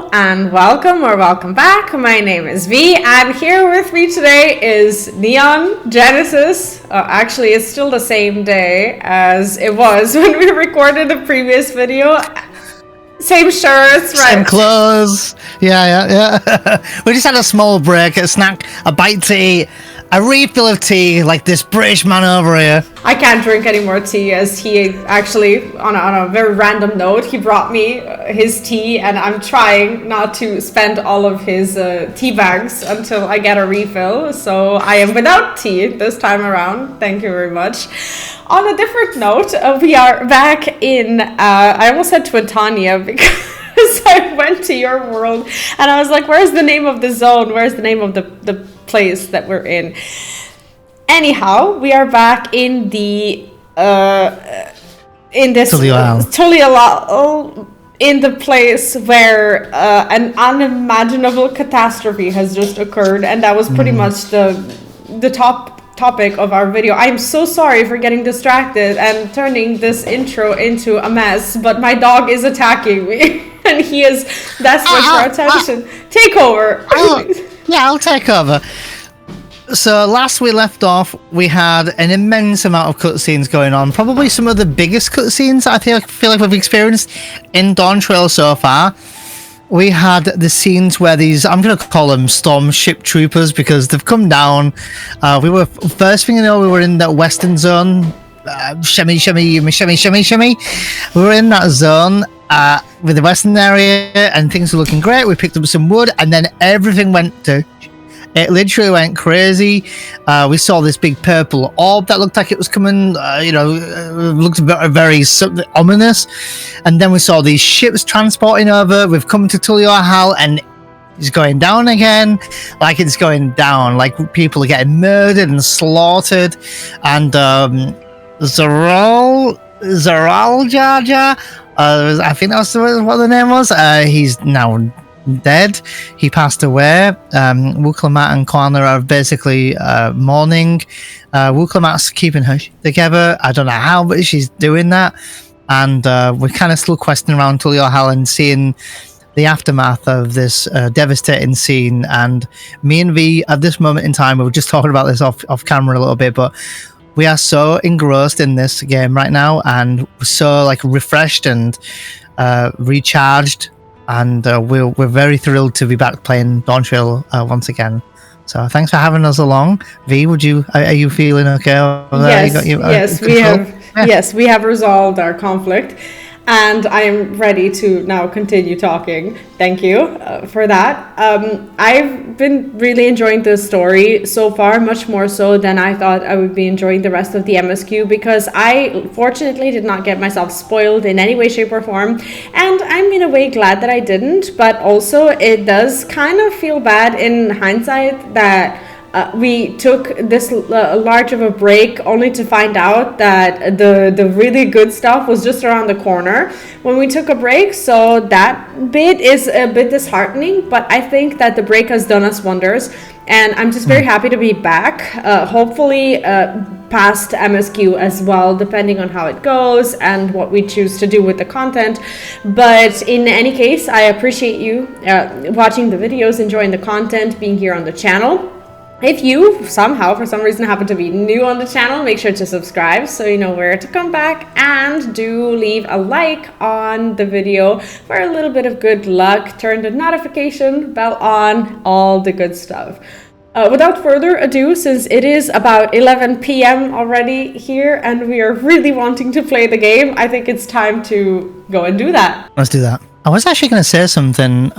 Hello and welcome or welcome back. My name is Vee, and here with me today is Neon Genesis. Actually, it's still the same day as it was when we recorded the previous video. Same shirts, right? Same clothes. Yeah. We just had a small break, a snack, a bite to eat, a refill of tea, like this British man over here. I can't drink any more tea, as he actually, on a very random note, he brought me his tea, and I'm trying not to spend all of his tea bags until I get a refill. So I am without tea this time around. Thank you very much. On a different note, we are back in, I almost said Twitania because I went to your world and I was like, where's the name of the zone? Where's the name of the place that we're in? Anyhow, we are back in the, in this Tulial, in the place where an unimaginable catastrophe has just occurred, and that was pretty much the topic of our video. I'm so sorry for getting distracted and turning this intro into a mess, but my dog is attacking me and he is desperate for attention. Take over. I'll take over. So last we left off, we had an immense amount of cutscenes going on. Probably some of the biggest cutscenes I feel like we've experienced in Dawntrail so far. We had the scenes where these, I'm going to call them storm ship troopers because they've come down. We were, first thing you know, we were in that western zone. Shimmy. We were in that zone with the western area and things were looking great. We picked up some wood and then everything went to... It literally went crazy. We saw this big purple orb that looked like it was coming, looked very ominous. And then we saw these ships transporting over. We've come to Tulial and it's going down again. Like it's going down. Like people are getting murdered and slaughtered. And Zaral Jar Jar, I think that's what the name was. He's now dead. He passed away. WUK and Kwana are basically mourning. WUK keeping her together. I don't know how, but she's doing that. And we're kind of still questing around Tulial and seeing the aftermath of this devastating scene. And me and Vee, at this moment in time, we were just talking about this off camera a little bit, but we are so engrossed in this game right now, and so like refreshed and recharged. And we're very thrilled to be back playing Dawntrail once again. So thanks for having us along. Vee, are you feeling okay? Yes, we have resolved our conflict, and I am ready to now continue talking. Thank you for that. I've been really enjoying this story so far, much more so than I thought I would be enjoying the rest of the MSQ, because I fortunately did not get myself spoiled in any way, shape, or form, and I'm in a way glad that I didn't, but also it does kind of feel bad in hindsight that we took this large of a break only to find out that the really good stuff was just around the corner when we took a break. So that bit is a bit disheartening, but I think that the break has done us wonders, and I'm just very happy to be back. Hopefully past MSQ as well, depending on how it goes and what we choose to do with the content. But in any case, I appreciate you watching the videos, enjoying the content, being here on the channel. If you somehow, for some reason, happen to be new on the channel, make sure to subscribe so you know where to come back, and do leave a like on the video for a little bit of good luck. Turn the notification bell on, all the good stuff. Without further ado, since it is about 11 p.m. already here and we are really wanting to play the game, I think it's time to go and do that. Let's do that. I was actually going to say something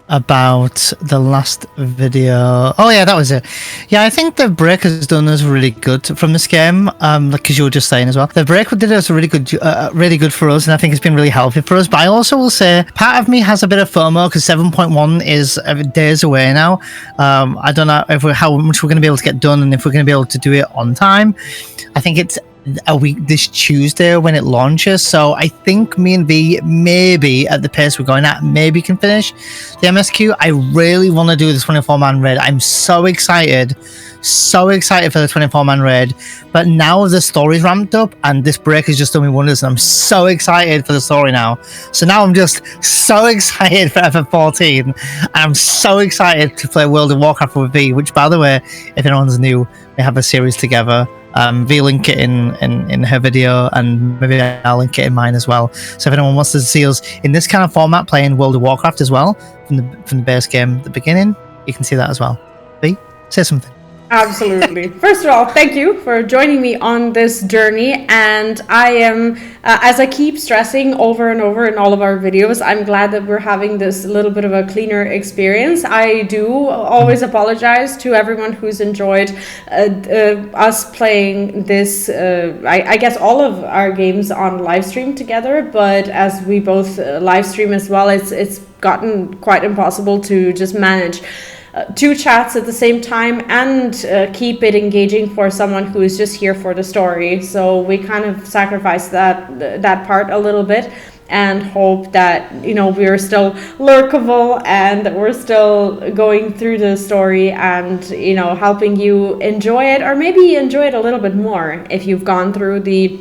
about the last video. Oh yeah, that was it. Yeah, I think the break has done us really good from this game. Because you were just saying as well, the break did us really good for us, and I think it's been really healthy for us. But I also will say, part of me has a bit of FOMO because 7.1 is days away now. I don't know how much we're going to be able to get done and if we're going to be able to do it on time. I think it's a week this Tuesday when it launches. So I think me and V, maybe at the pace we're going at, maybe can finish the MSQ. I really want to do this 24-man raid. I'm so excited for the 24-man raid. But now the story's ramped up and this break has just done me wonders, and I'm so excited for the story now. So now I'm just so excited for FF14, and I'm so excited to play World of Warcraft with V, which, by the way, if anyone's new, we have a series together. V link it in her video, and maybe I'll link it in mine as well. So if anyone wants to see us in this kind of format playing World of Warcraft as well, from the base game at the beginning, you can see that as well. V, say something. Absolutely. First of all, thank you for joining me on this journey. And I am, as I keep stressing over and over in all of our videos, I'm glad that we're having this little bit of a cleaner experience. I do always apologize to everyone who's enjoyed us playing this, I guess all of our games on live stream together. But as we both live stream as well, it's gotten quite impossible to just manage two chats at the same time and keep it engaging for someone who is just here for the story. So we kind of sacrifice that part a little bit and hope that, you know, we're still lurkable and that we're still going through the story and, you know, helping you enjoy it, or maybe enjoy it a little bit more if you've gone through the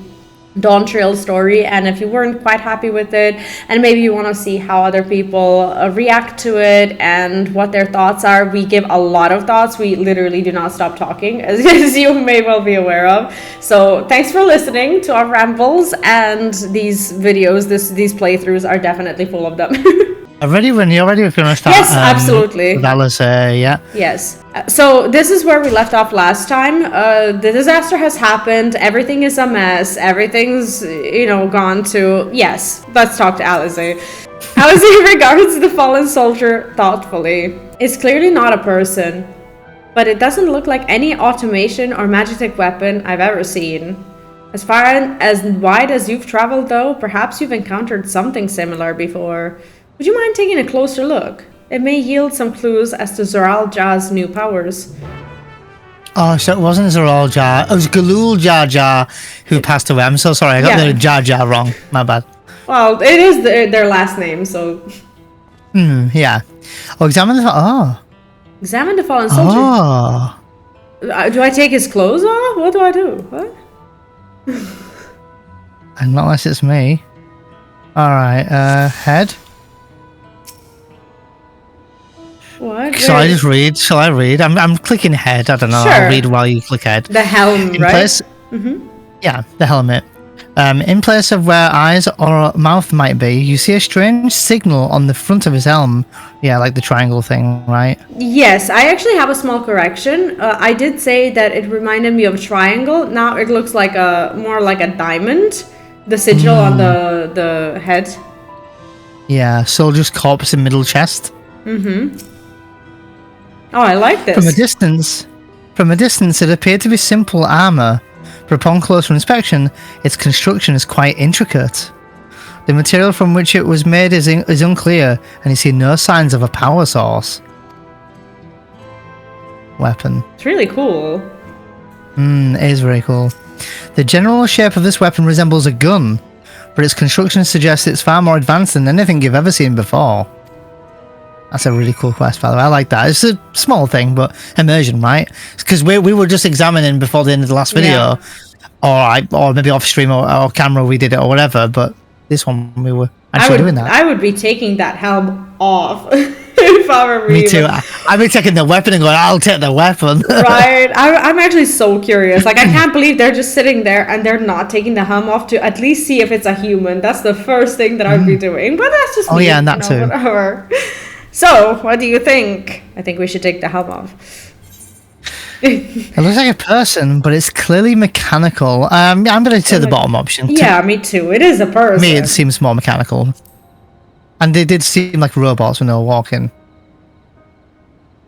Dawntrail story, and if you weren't quite happy with it, and maybe you want to see how other people react to it and what their thoughts are. We give a lot of thoughts. We literally do not stop talking, as you may well be aware of. So thanks for listening to our rambles, and these videos, these playthroughs are definitely full of them. Ready when you're ready, if you want to start. Yes, absolutely. Yeah. Yes. So this is where we left off last time. The disaster has happened. Everything is a mess. Everything's, you know, gone to... Yes, let's talk to Alize. Alize regards the fallen soldier thoughtfully. It's clearly not a person, but it doesn't look like any automation or magic weapon I've ever seen. As far as wide as you've traveled, though, perhaps you've encountered something similar before. Would you mind taking a closer look? It may yield some clues as to Zoral Jar's new powers. Oh, so it wasn't Zoral Jar. It was Galul Jar Jar who passed away. I'm so sorry. I got the Jar Jar wrong. My bad. Well, it is their last name, so... Yeah. Oh, examine the... Oh. Examine the fallen soldier. Oh. Do I take his clothes off? What do I do? What? And not unless it's me. Alright, head. What? Shall I just read? Shall I read? I'm clicking head. I don't know. Sure. I'll read while you click head. The helm, in right? Place, yeah, the helmet. In place of where eyes or mouth might be, you see a strange signal on the front of his helm. Yeah, like the triangle thing, right? Yes, I actually have a small correction. I did say that it reminded me of a triangle. Now it looks like more like a diamond. The sigil on the head. Yeah, soldier's corpse in middle chest. Oh, I like this. From a distance, it appeared to be simple armor, but upon closer inspection, its construction is quite intricate. The material from which it was made is unclear, and you see no signs of a power source. Weapon. It's really cool. It is very cool. The general shape of this weapon resembles a gun, but its construction suggests it's far more advanced than anything you've ever seen before. That's a really cool quest, by the way. I like that. It's a small thing, but immersion, right? Because we were just examining before the end of the last video, or maybe off stream or camera we did it or whatever. But this one we were actually doing that. I would be taking that helm off if I were Me too. I'd be taking the weapon and going, I'll take the weapon. Right. I'm actually so curious. Like, I can't believe they're just sitting there and they're not taking the helm off to at least see if it's a human. That's the first thing that I'd be doing. But that's just me, yeah, and that too. Whatever. So, what do you think? I think we should take the helm off. It looks like a person, but it's clearly mechanical. I'm going to say the bottom option. Yeah, me too. It is a person. Me, it seems more mechanical. And they did seem like robots when they were walking.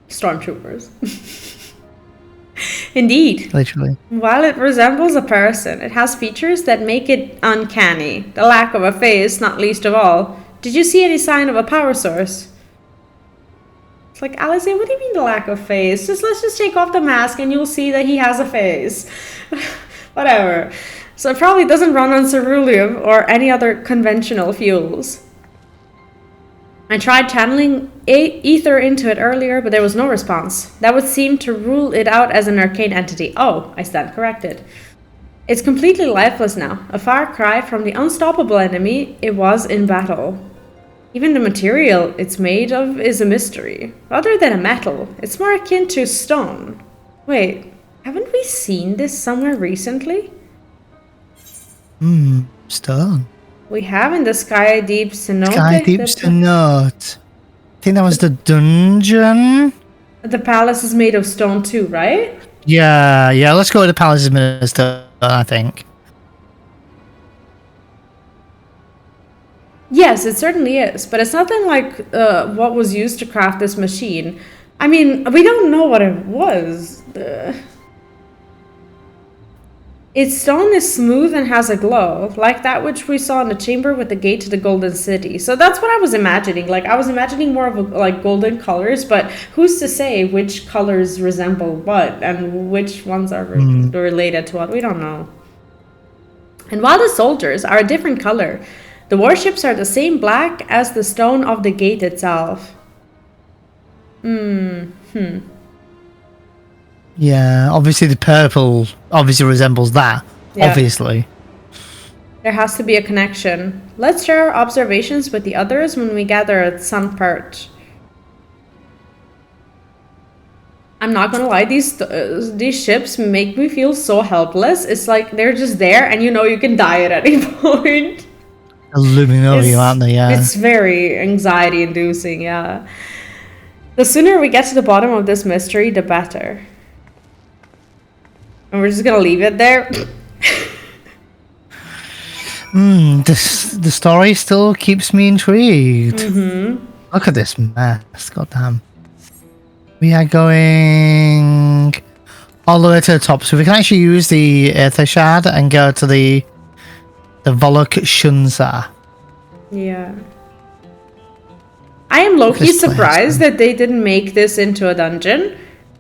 Stormtroopers. Indeed. Literally. While it resembles a person, it has features that make it uncanny. The lack of a face, not least of all. Did you see any sign of a power source? It's like, Alice, what do you mean the lack of face? Let's just take off the mask and you'll see that he has a face. Whatever. So it probably doesn't run on ceruleum or any other conventional fuels. I tried channeling ether into it earlier, but there was no response. That would seem to rule it out as an arcane entity. Oh, I stand corrected. It's completely lifeless now, a far cry from the unstoppable enemy it was in battle. Even the material it's made of is a mystery. Rather than a metal, it's more akin to stone. Wait, haven't we seen this somewhere recently? Stone. We have in the Sky Deep Cenote. Sky Deep Cenote. I think that was the dungeon. The palace is made of stone too, right? Yeah, let's go to the palace of stone, I think. Yes, it certainly is, but it's nothing like what was used to craft this machine. I mean, we don't know what it was. Its stone is smooth and has a glow, like that which we saw in the chamber with the gate to the Golden City. So that's what I was imagining. Like, I was imagining more of like golden colors, but who's to say which colors resemble what and which ones are related to what? We don't know. And while the soldiers are a different color, the warships are the same black as the stone of the gate itself. Yeah, obviously the purple obviously resembles that. Yeah. Obviously. There has to be a connection. Let's share our observations with the others when we gather at Sun Perch. I'm not gonna lie, these ships make me feel so helpless. It's like they're just there and you know you can die at any point. Looming over you, aren't they? Yeah. It's very anxiety inducing, yeah. The sooner we get to the bottom of this mystery, the better. And we're just gonna leave it there. The story still keeps me intrigued. Look at this mess, goddamn. We are going all the way to the top, so we can actually use the Aether Shard and go to the WUK Shunza. Yeah. I am low-key surprised that they didn't make this into a dungeon,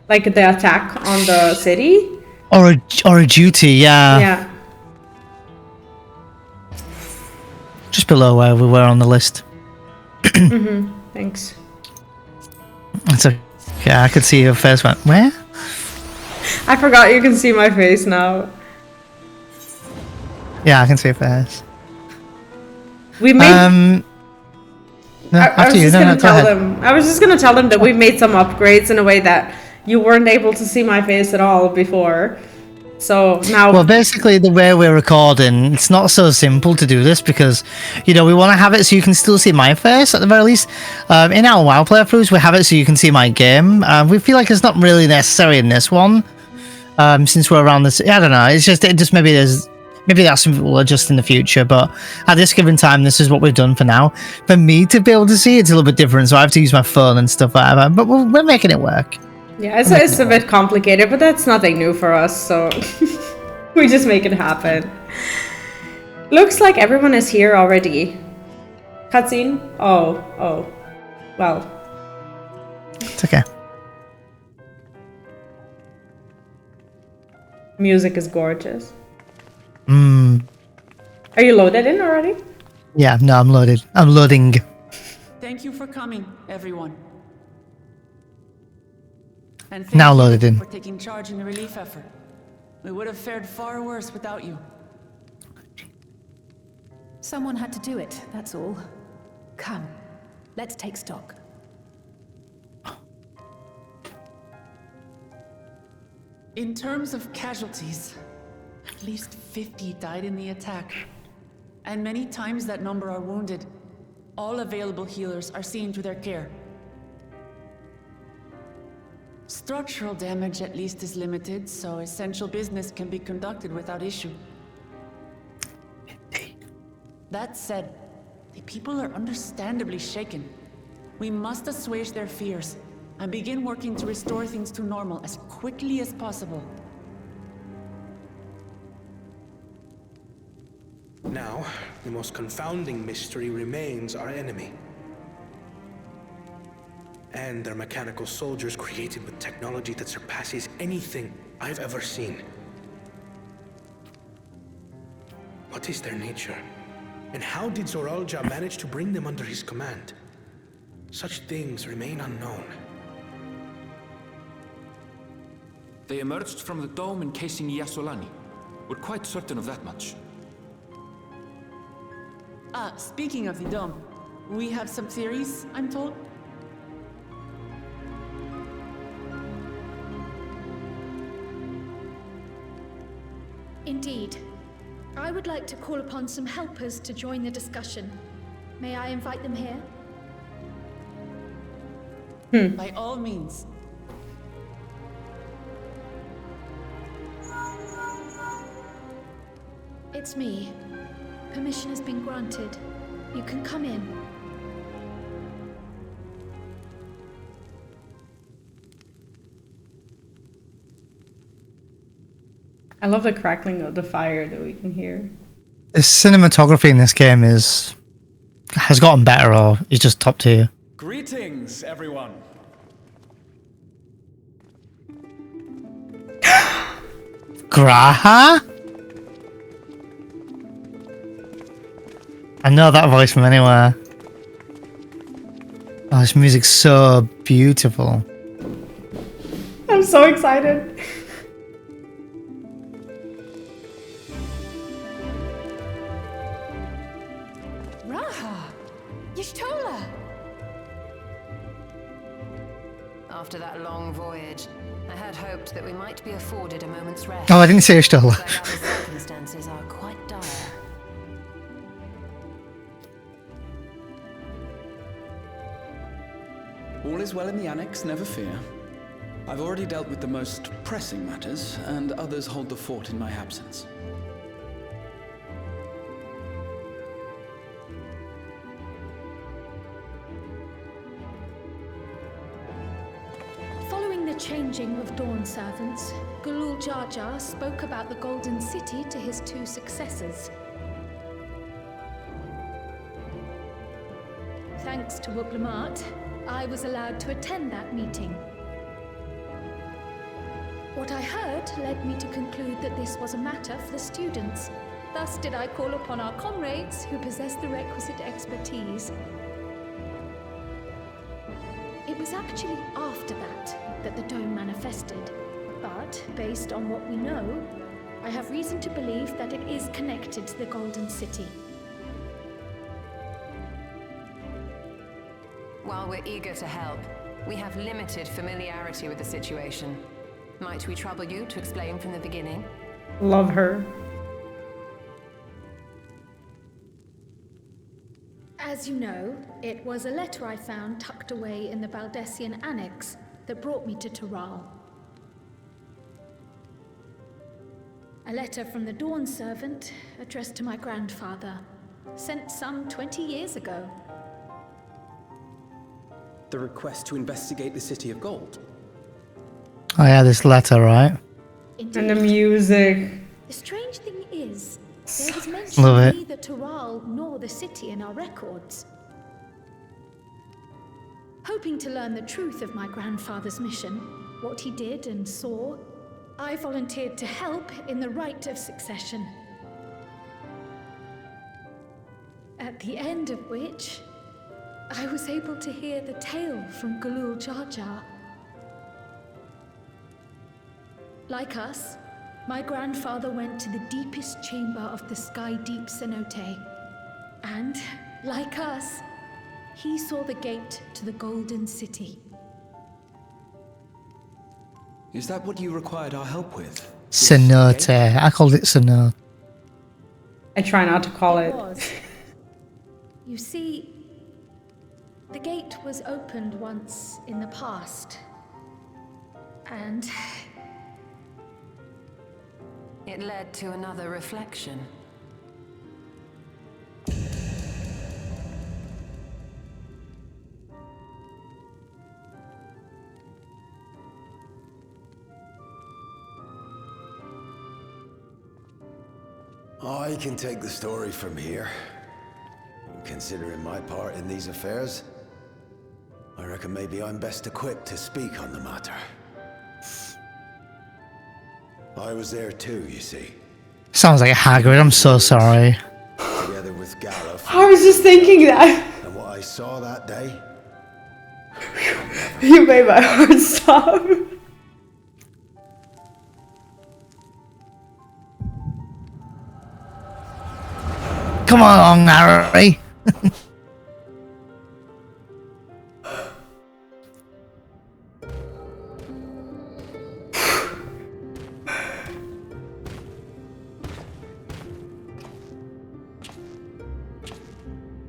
like the attack on the city. Or a duty, yeah. Yeah. Just below where we were on the list. Thanks. It's okay. I could see your face went, where? I forgot you can see my face now. Yeah, I can see your face. We made... I was just gonna tell them that we made some upgrades in a way that you weren't able to see my face at all before. So now... Well, basically, the way we're recording, it's not so simple to do this because, you know, we want to have it so you can still see my face at the very least. In our WoW playthroughs, we have it so you can see my game. We feel like it's not really necessary in this one. Since we're around this... I don't know. It just maybe there's... Maybe that's something we'll adjust in the future, but at this given time, this is what we've done for now. For me to be able to see, it's a little bit different, so I have to use my phone and stuff like that, but we're making it work. Yeah, it's a bit complicated, but that's nothing new for us, so we just make it happen. Looks like everyone is here already. Cutscene? Oh. Well. It's okay. Music is gorgeous. Are you loaded in already? Yeah, no, I'm loaded. I'm loading. Thank you for coming, everyone. And thank now loaded in. For taking charge in the relief effort. We would have fared far worse without you. Someone had to do it, that's all. Come, let's take stock. In terms of casualties, at least 50 died in the attack. And many times that number are wounded. All available healers are seen to their care. Structural damage at least is limited, so essential business can be conducted without issue. That said, the people are understandably shaken. We must assuage their fears and begin working to restore things to normal as quickly as possible. Now, the most confounding mystery remains our enemy. And their mechanical soldiers created with technology that surpasses anything I've ever seen. What is their nature? And how did Zoralja manage to bring them under his command? Such things remain unknown. They emerged from the dome encasing Yasolani. We're quite certain of that much. Speaking of the dome, we have some theories, I'm told. Indeed. I would like to call upon some helpers to join the discussion. May I invite them here? By all means. It's me. Permission has been granted. You can come in. I love the crackling of the fire that we can hear. The cinematography in this game has gotten better, or is just top tier. Greetings, everyone. Graha? I know that voice from anywhere. Oh, this music's so beautiful. I'm so excited. Raha! Y'shtola! After that long voyage, I had hoped that we might be afforded a moment's rest. Oh, I didn't say Ishtola. But our circumstances are quite dire. All is well in the Annex, never fear. I've already dealt with the most pressing matters, and others hold the fort in my absence. Following the changing of Dawn servants, Gulul Jar Jar spoke about the Golden City to his two successors. Thanks to WUK, I was allowed to attend that meeting. What I heard led me to conclude that this was a matter for the students. Thus did I call upon our comrades who possess the requisite expertise. It was actually after that the dome manifested. But, based on what we know, I have reason to believe that it is connected to the Golden City. While we're eager to help, we have limited familiarity with the situation. Might we trouble you to explain from the beginning? Love her. As you know, it was a letter I found tucked away in the Baldessian Annex that brought me to Toral. A letter from the Dawn servant addressed to my grandfather, sent some 20 years ago. The request to investigate the City of Gold. Oh yeah, this letter, right? Indeed. And the music. The strange thing is, there was Love mention it. neither Toral nor the city in our records. Hoping to learn the truth of my grandfather's mission, what he did and saw, I volunteered to help in the rite of succession. At the end of which, I was able to hear the tale from Gulul Jar Jar. Like us, my grandfather went to the deepest chamber of the sky deep cenote. And, like us, he saw the gate to the Golden City. Is that what you required our help with? Cenote. I called it Cenote. I try not to call it. Was. You see, the gate was opened once in the past. And It led to another reflection. I can take the story from here. Considering my part in these affairs, I reckon maybe I'm best equipped to speak on the matter. I was there too, you see. Sounds like a Hagrid, I'm so sorry. Together with Gareth I was just thinking that. and what I saw that day. You made my heart stop. Come on, Harry.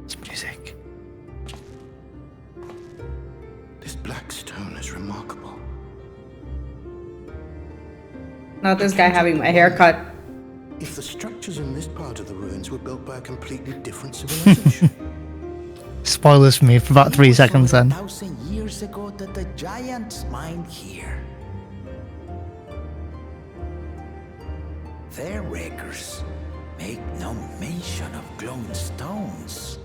It's music. This black stone is remarkable. Not this guy having my haircut. If the structures in this part of the ruins were built by a completely different civilization. Spoilers for me for about 3 seconds then. 1,000 years ago that the giants mined here. Their records make no mention of glowing stones.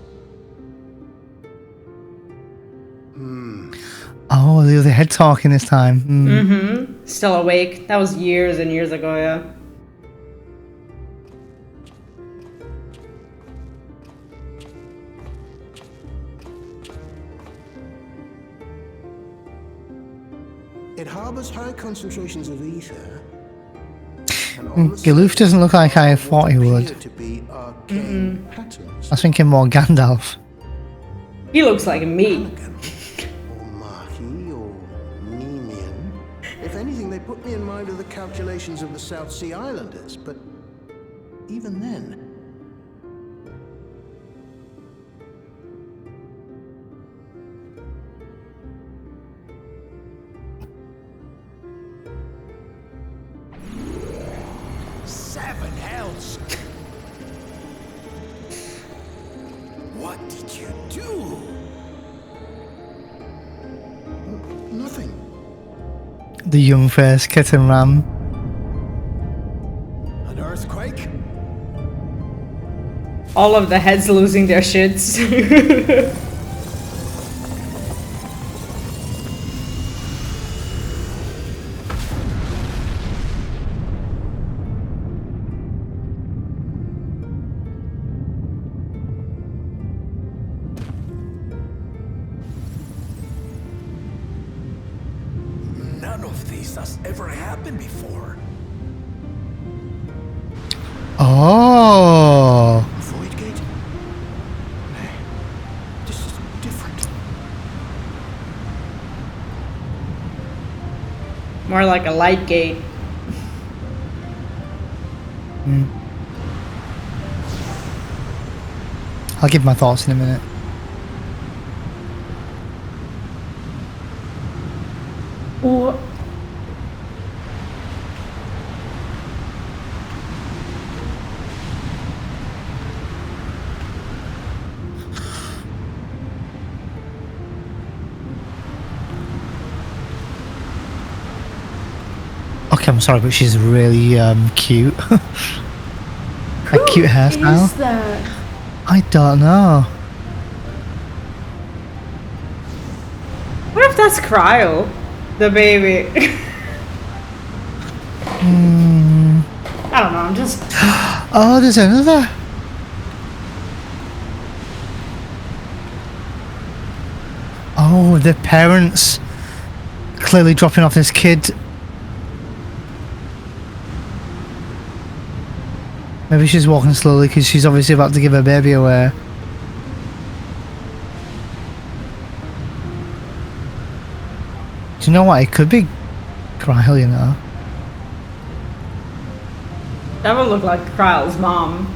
Oh, the head talking this time. Still awake. That was years and years ago, yeah. It harbors high concentrations of ether. Galoof doesn't look like I thought he would. To be arcane patterns. I was thinking more Gandalf. He looks like me. Or Mahi or Nemean. If anything, they put me in mind of the calculations of the South Sea Islanders, but even then. Seven hells! What did you do? Nothing. The young face kitten ram. An earthquake? All of the heads losing their shits. None of this has ever happened before. Oh. Void gate? Nay, this is different. More like a light gate. I'll give my thoughts in a minute. Ooh. Okay, I'm sorry, but she's really cute. A cute hairstyle. Is that? I don't know. What if that's Cryo? The baby. I don't know, I'm just... Oh, there's another. Oh, the parents clearly dropping off this kid. Maybe she's walking slowly because she's obviously about to give her baby away. Do you know what? It could be Cryle, you know. That would look like Kryle's mom.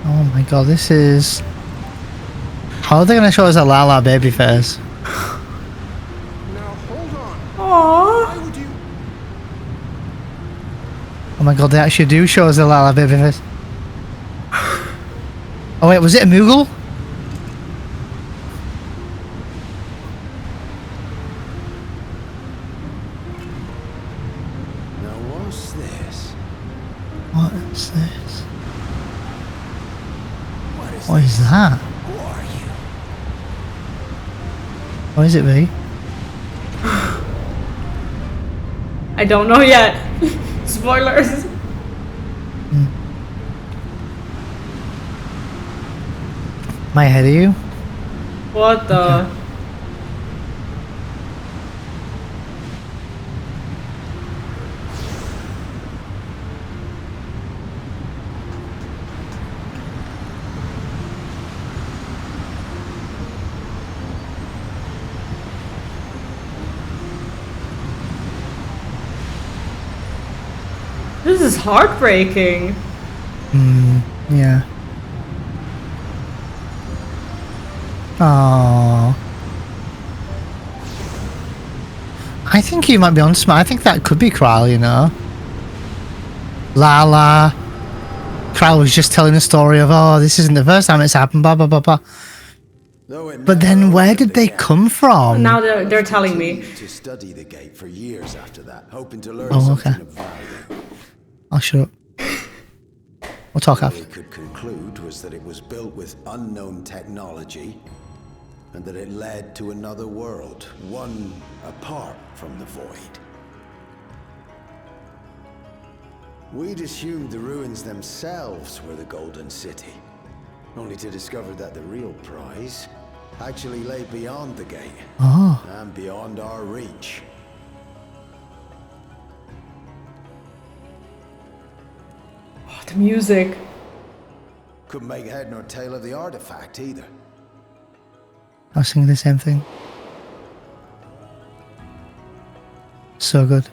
Oh my god, this is... How are they going to show us a Lala baby face? Now hold on. Aww. Why would you? Oh my god, they actually do show us a Lala baby face. Oh wait, was it a Moogle? Now what's this? What is this? What is What is that? Who are you? What is it, Vee? I don't know yet. Spoilers. Am I ahead of you? What the? Okay. This is heartbreaking. Yeah. Oh. I think you might be on smart. I think that could be Kral, you know. Lala. Kral was just telling a story of, oh, this isn't the first time it's happened, blah, blah, blah, blah. But then where did they come from? Now they're telling me. To study the gate for years after that, hoping to learn Oh, okay. something of value. I'll shut up. We'll talk All after. we could conclude was that it was built with unknown technology and that it led to another world, one apart from the void. We'd assumed the ruins themselves were the Golden City, only to discover that the real prize actually lay beyond the gate and beyond our reach. Oh, the music. Couldn't make head nor tail of the artifact either. I was singing the same thing. So good.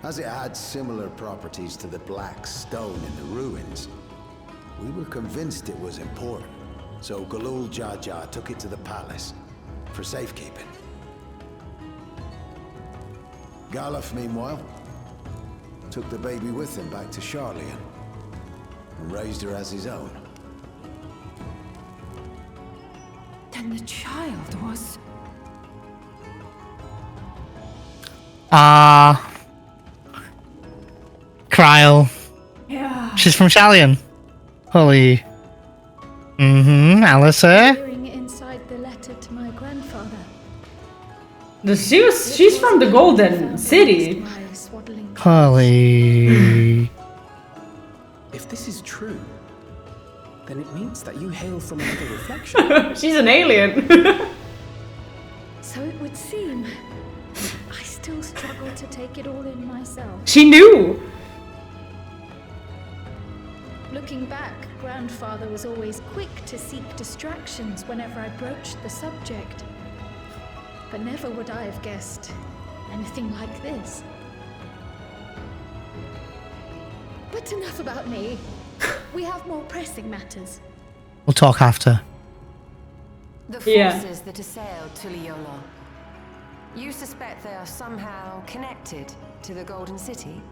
As it had similar properties to the black stone in the ruins, we were convinced it was important. So Galul Jaja took it to the palace for safekeeping. Galuf, meanwhile, took the baby with him back to Charlian and raised her as his own. Then the child was... Krile. Yeah. She's from Charlian. Holy. Alistair. Hearing inside the letter to my grandfather. She's from the Golden City. My swaddling Holy. If this is true, then it means that you hail from another reflection. She's an alien. So it would seem. I still struggle to take it all in myself. She knew. Looking back, grandfather was always quick to seek distractions whenever I broached the subject. But never would I have guessed anything like this. But enough about me. We have more pressing matters. We'll talk after. The forces that assailed Tuliyola. You suspect they are somehow connected to the Golden City?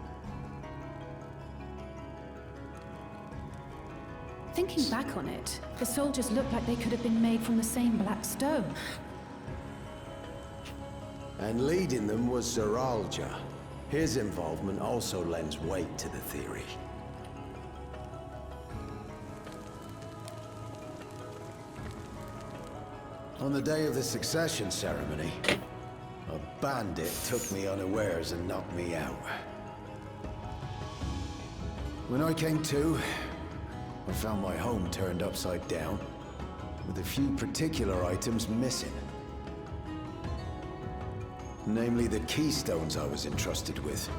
Thinking back on it, the soldiers look like they could have been made from the same black stone. And leading them was Zeralja. His involvement also lends weight to the theory. On the day of the succession ceremony, a bandit took me unawares and knocked me out. When I came to, I found my home turned upside down, with a few particular items missing. Namely the keystones I was entrusted with,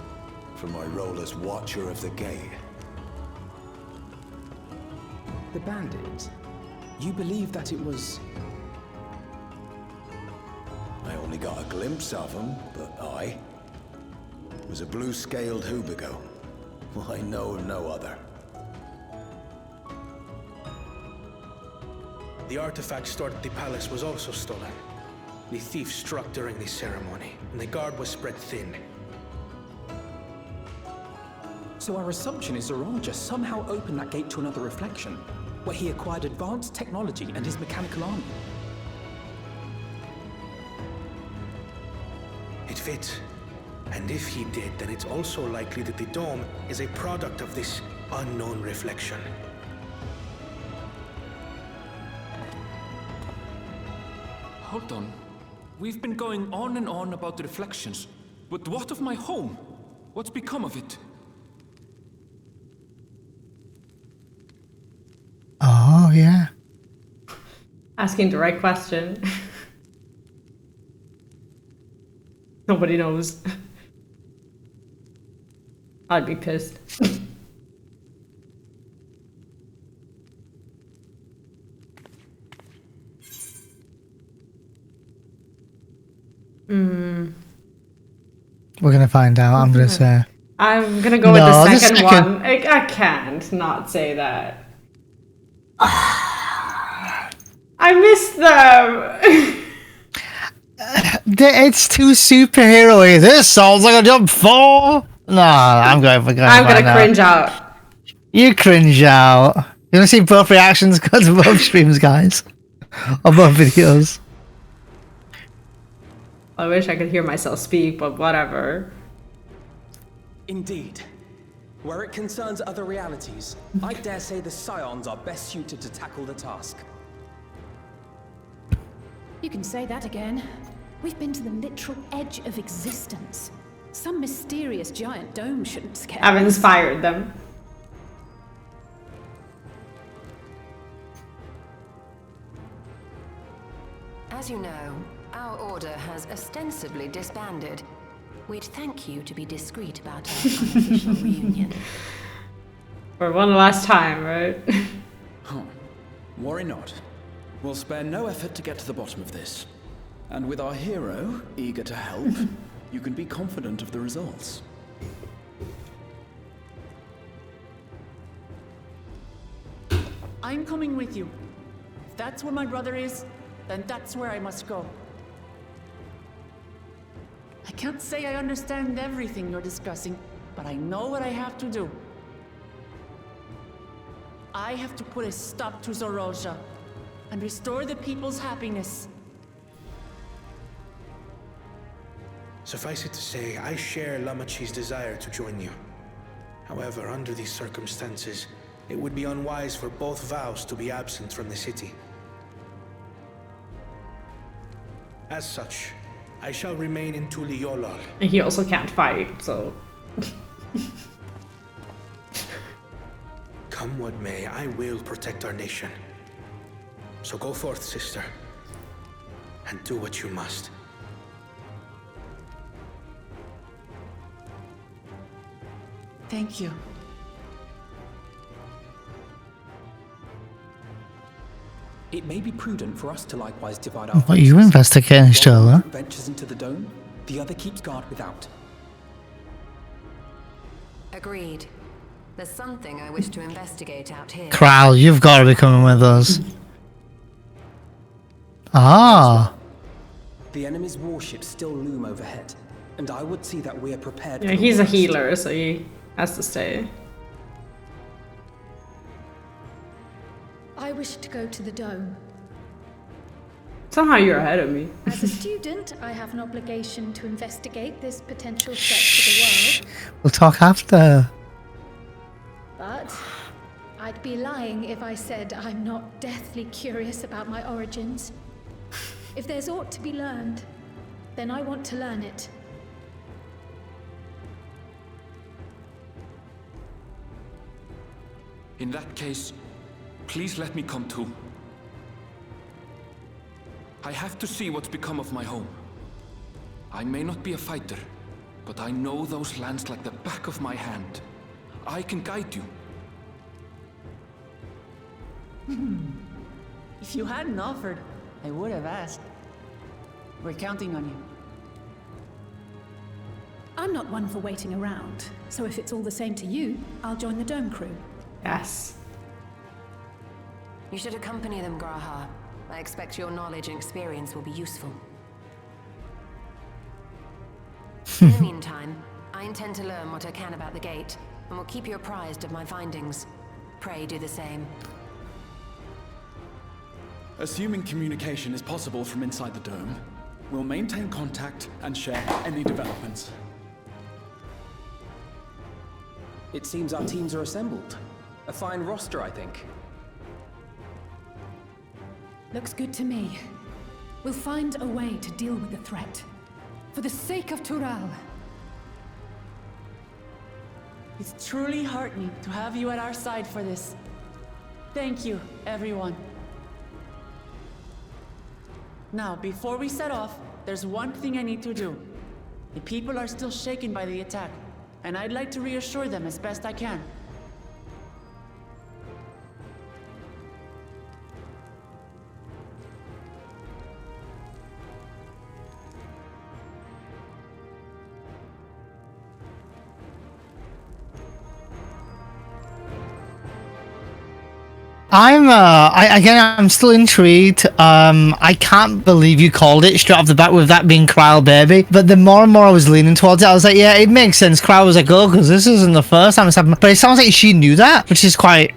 for my role as Watcher of the Gate. The bandit? You believe that it was... I only got a glimpse of him, but I was a blue-scaled Hubigo. I know of no other. The artifact stored at the palace was also stolen. The thief struck during the ceremony, and the guard was spread thin. So our assumption is Zeralja somehow opened that gate to another reflection, where he acquired advanced technology and his mechanical army. It fits. And if he did, then it's also likely that the dome is a product of this unknown reflection. Hold on. We've been going on and on about the reflections. But what of my home? What's become of it? Oh, yeah. Asking the right question. Nobody knows. I'd be pissed. We're gonna find out, I'm gonna say. I'm gonna go with the second one. I can't not say that. I missed them. It's too superhero-y. This sounds like a jump 4. No, I'm going for I'm gonna cringe out. You cringe out. You wanna see both reactions? Go to both streams, guys. Or both videos. I wish I could hear myself speak, but whatever. Indeed. Where it concerns other realities, I dare say the Scions are best suited to tackle the task. You can say that again. We've been to the literal edge of existence. Some mysterious giant dome shouldn't scare us. I've inspired them. As you know, our order has ostensibly disbanded. We'd thank you to be discreet about our unofficial reunion. For one last time, right? Worry not. We'll spare no effort to get to the bottom of this. And with our hero eager to help, you can be confident of the results. I'm coming with you. If that's where my brother is, then that's where I must go. I can't say I understand everything you're discussing, but I know what I have to do. I have to put a stop to Eorzea and restore the people's happiness. Suffice it to say, I share LAMAT'S desire to join you. However, under these circumstances, it would be unwise for both vows to be absent from the city. As such, I shall remain in Tuliyollal. And he also can't fight, so... Come what may, I will protect our nation. So go forth, sister, and do what you must. Thank you. It may be prudent for us to likewise divide our What are you investigating, Shola? One ventures into the dome, the other keeps guard without. Agreed. There's something I wish to investigate out here. Kral, you've got to be coming with us. Ah. The enemy's warships still loom overhead, and I would see that we are prepared. Yeah, for the he's a worst. healer, so he has to stay. I wish to go to the dome. Somehow you're ahead of me. As a student, I have an obligation to investigate this potential threat to the world. We'll talk after. But I'd be lying if I said I'm not deathly curious about my origins. If there's aught to be learned, then I want to learn it. In that case, please let me come too. I have to see what's become of my home. I may not be a fighter, but I know those lands like the back of my hand. I can guide you. If you hadn't offered, I would have asked. We're counting on you. I'm not one for waiting around, so if it's all the same to you, I'll join the dome crew. Yes. You should accompany them, Graha. I expect your knowledge and experience will be useful. In the meantime, I intend to learn what I can about the gate, and will keep you apprised of my findings. Pray do the same. Assuming communication is possible from inside the dome, we'll maintain contact and share any developments. It seems our teams are assembled. A fine roster, I think. Looks good to me. We'll find a way to deal with the threat. For the sake of Tural. It's truly heartening to have you at our side for this. Thank you, everyone. Now, before we set off, there's one thing I need to do. The people are still shaken by the attack, and I'd like to reassure them as best I can. I'm still intrigued. I can't believe you called it straight off the bat with that being Kryl baby. But the more and more I was leaning towards it, I was like, yeah, it makes sense. Kryl was like, oh, because this isn't the first time it's happened. But it sounds like she knew that, which is quite...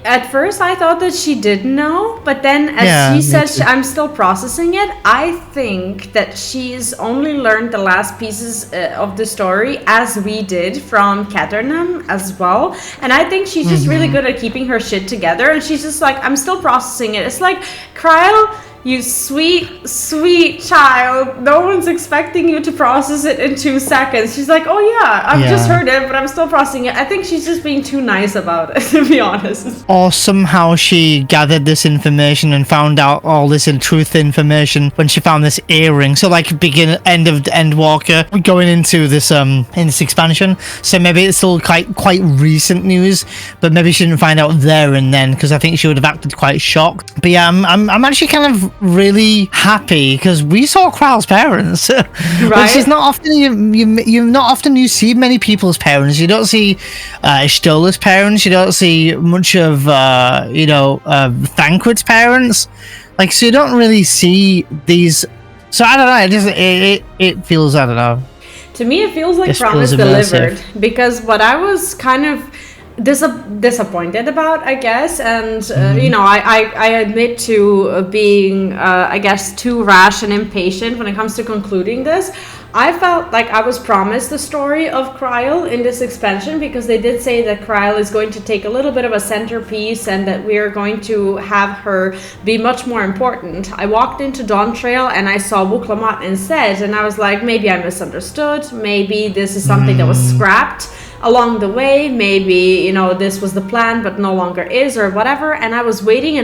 At first, I thought that she didn't know, but then as she said, I'm still processing it. I think that she's only learned the last pieces of the story as we did from Caterham as well. And I think she's just really good at keeping her shit together. And she's just like, I'm still processing it. It's like, Kryl, you sweet, sweet child. No one's expecting you to process it in 2 seconds. She's like, oh yeah, I've just heard it, but I'm still processing it. I think she's just being too nice about it, to be honest. Or somehow she gathered this information and found out all this truth information when she found this earring. So like end of Endwalker going into this in this expansion. So maybe it's still quite recent news, but maybe she didn't find out there and then, because I think she would have acted quite shocked. But yeah, I'm actually kind of really happy because we saw Kryl's parents, right? Which is not often you see many people's parents. You don't see Stola's parents. You don't see much of Thancred's parents. Like, so you don't really see these. So I don't know. It feels, I don't know. To me, it feels like promise delivered, because what I was kind of disappointed about, I guess, and I admit to being I guess too rash and impatient when it comes to concluding this. I felt like I was promised the story of Kryl in this expansion, because they did say that Kryl is going to take a little bit of a centerpiece and that we are going to have her be much more important. I walked into Dawntrail and I saw WUK instead, and I was like, maybe I misunderstood, maybe this is something that was scrapped along the way, maybe this was the plan but no longer is, or whatever. And I was waiting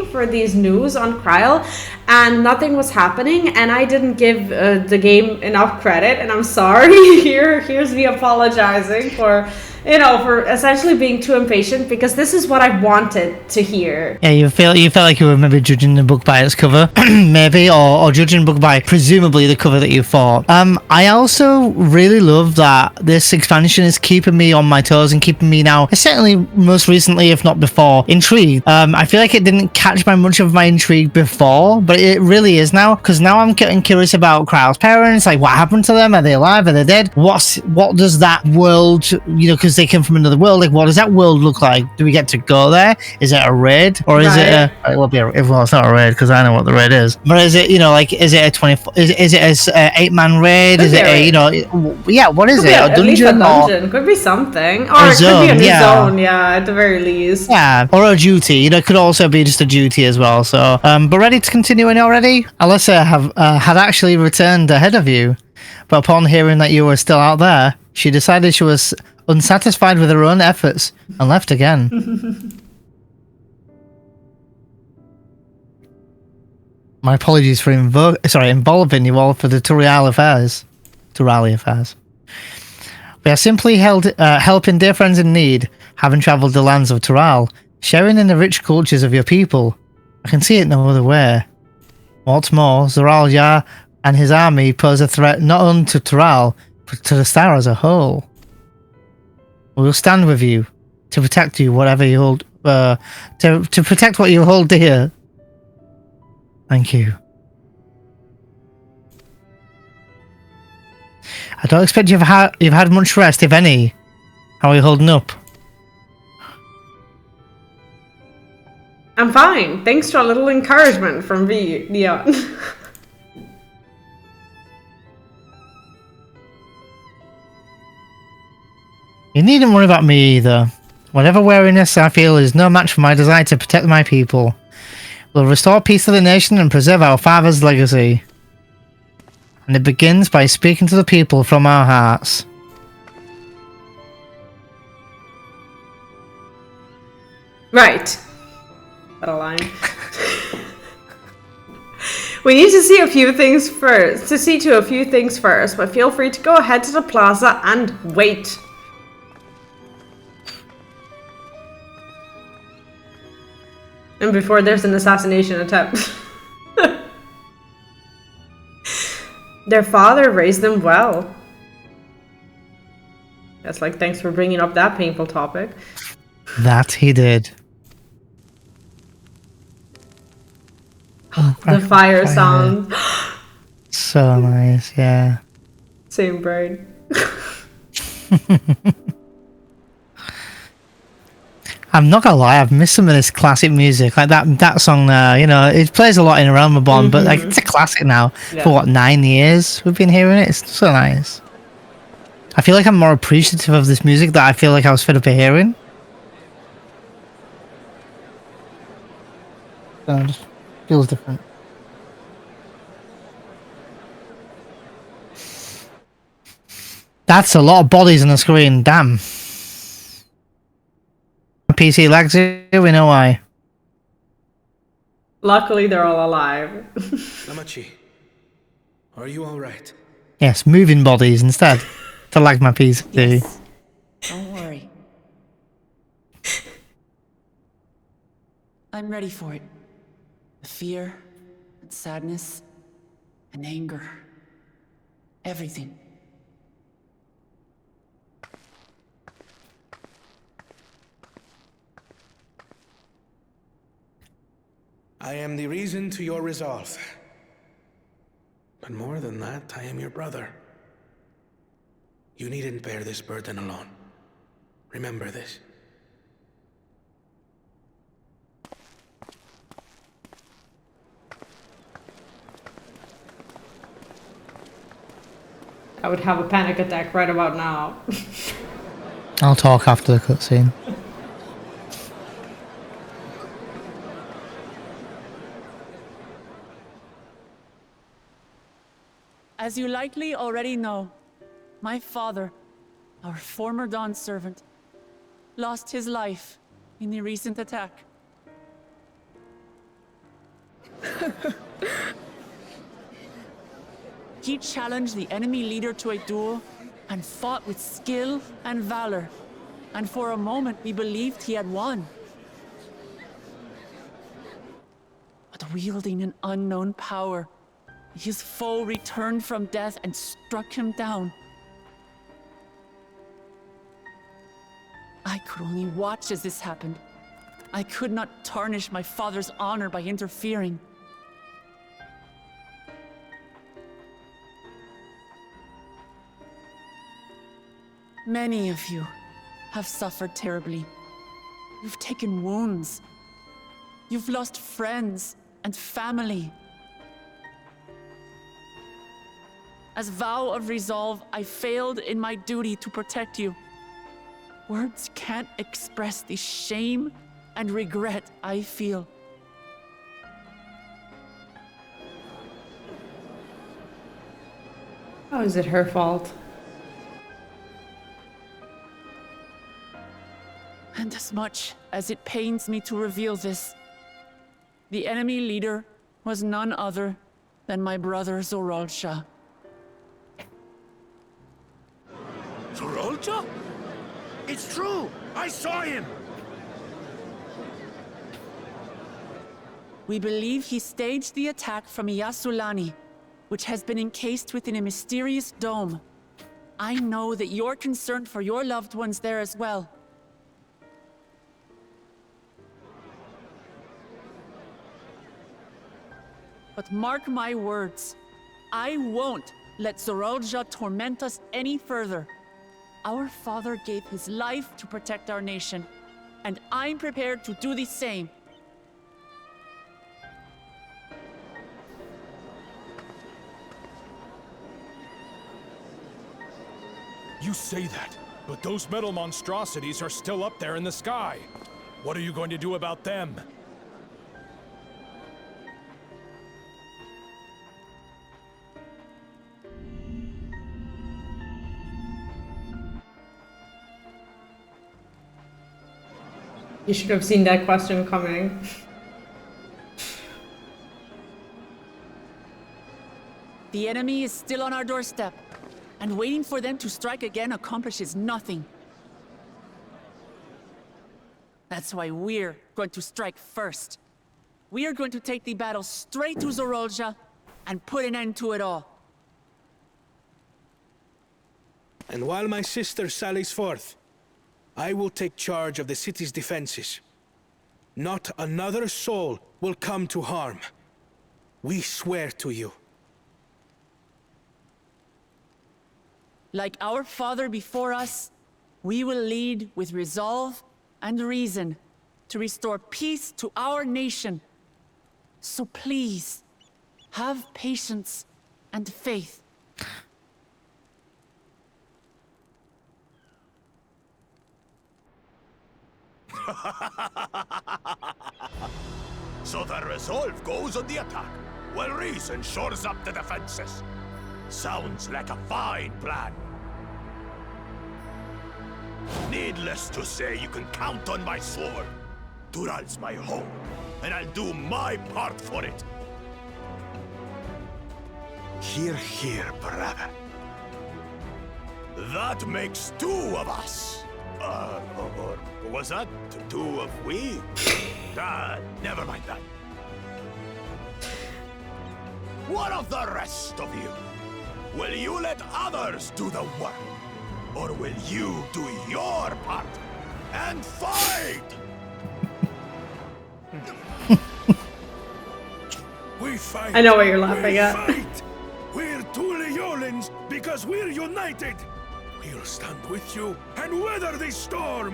for these news on Kryl, and nothing was happening, and I didn't give the game enough credit, and I'm sorry. Here's me apologizing for essentially being too impatient, because this is what I wanted to hear. Yeah, you felt like you were maybe judging the book by its cover, maybe, or judging the book by presumably the cover that you thought. I also really love that this expansion is keeping me on my toes and keeping me now, certainly most recently, if not before, intrigued. I feel like it didn't catch much of my intrigue before, but it really is now, because now I'm getting curious about Kryl's parents. Like, what happened to them? Are they alive? Are they dead? What does that world, because they come from another world, like, what does that world look like? Do we get to go there? Is it a raid, or is it a? Well, it's not a raid because I know what the raid is. But is it, is it a 24? Is it a 8-man raid? Is it a, what is it? A dungeon? Could be something, or it could be a new zone. Yeah, at the very least. Yeah, or a duty. It could also be just a duty as well. So, but ready to continue in already? Alyssa had actually returned ahead of you, but upon hearing that you were still out there, she decided she was unsatisfied with her own efforts and left again. My apologies for involving you all for the Turali affairs. We are simply helping dear friends in need, having travelled the lands of Tural, sharing in the rich cultures of your people. I can see it no other way. What's more, Zoral Yar and his army pose a threat not only to Tural, but to the star as a whole. We will stand with you to protect you, whatever you hold, to protect what you hold dear. Thank you. I don't expect you've had much rest, if any. How are you holding up? I'm fine. Thanks to a little encouragement from Vee Neon. You needn't worry about me either. Whatever wariness I feel is no match for my desire to protect my people. We'll restore peace to the nation and preserve our father's legacy. And it begins by speaking to the people from our hearts. Right. That line. We need to see a few things first. But feel free to go ahead to the plaza and wait. And before there's an assassination attempt. Their father raised them well. That's like, thanks for bringing up that painful topic. That he did. Oh, the fire sound. So nice, yeah. Same brain. I'm not gonna lie, I've missed some of this classic music. Like that song there, you know, it plays a lot in Ramadan, but like it's a classic now. Yeah. For what, 9 years we've been hearing it? It's so nice. I feel like I'm more appreciative of this music that I feel like I was fed up of hearing. So it just feels different. That's a lot of bodies on the screen, damn. PC lags here, we know why. Luckily, they're all alive. Lamachi, are you alright? Yes, moving bodies instead. To lag my PC. Yes. Don't worry. I'm ready for it. The fear, and sadness, and anger. Everything. I am the reason to your resolve. But more than that, I am your brother. You needn't bear this burden alone. Remember this. I would have a panic attack right about now. I'll talk after the cutscene. As you likely already know, my father, our former Dawn servant, lost his life in the recent attack. He challenged the enemy leader to a duel and fought with skill and valor. And for a moment, we believed he had won. But wielding an unknown power, his foe returned from death and struck him down. I could only watch as this happened. I could not tarnish my father's honor by interfering. Many of you have suffered terribly. You've taken wounds. You've lost friends and family. As vow of resolve, I failed in my duty to protect you. Words can't express the shame and regret I feel. How is it her fault? And as much as it pains me to reveal this, the enemy leader was none other than my brother Eorzea. Eorzea? It's true! I saw him! We believe he staged the attack from Yasulani, which has been encased within a mysterious dome. I know that you're concerned for your loved ones there as well. But mark my words, I won't let Eorzea torment us any further. Our father gave his life to protect our nation, and I'm prepared to do the same. You say that, but those metal monstrosities are still up there in the sky. What are you going to do about them? You should have seen that question coming. The enemy is still on our doorstep, and waiting for them to strike again accomplishes nothing. That's why we're going to strike first. We are going to take the battle straight to Eorzea and put an end to it all. And while my sister sallies forth, I will take charge of the city's defenses. Not another soul will come to harm. We swear to you. Like our father before us, we will lead with resolve and reason to restore peace to our nation. So please, have patience and faith. So the resolve goes on the attack, while reason shores up the defenses. Sounds like a fine plan. Needless to say, you can count on my sword. Dural's my home, and I'll do my part for it. Hear, hear, brother. That makes two of us. Or was that two of we? Never mind that. What of the rest of you? Will you let others do the work? Or will you do your part and fight? We fight. I know what you're laughing at. Fight. We're Tuliolans because we're united. We'll stand with you and weather this storm.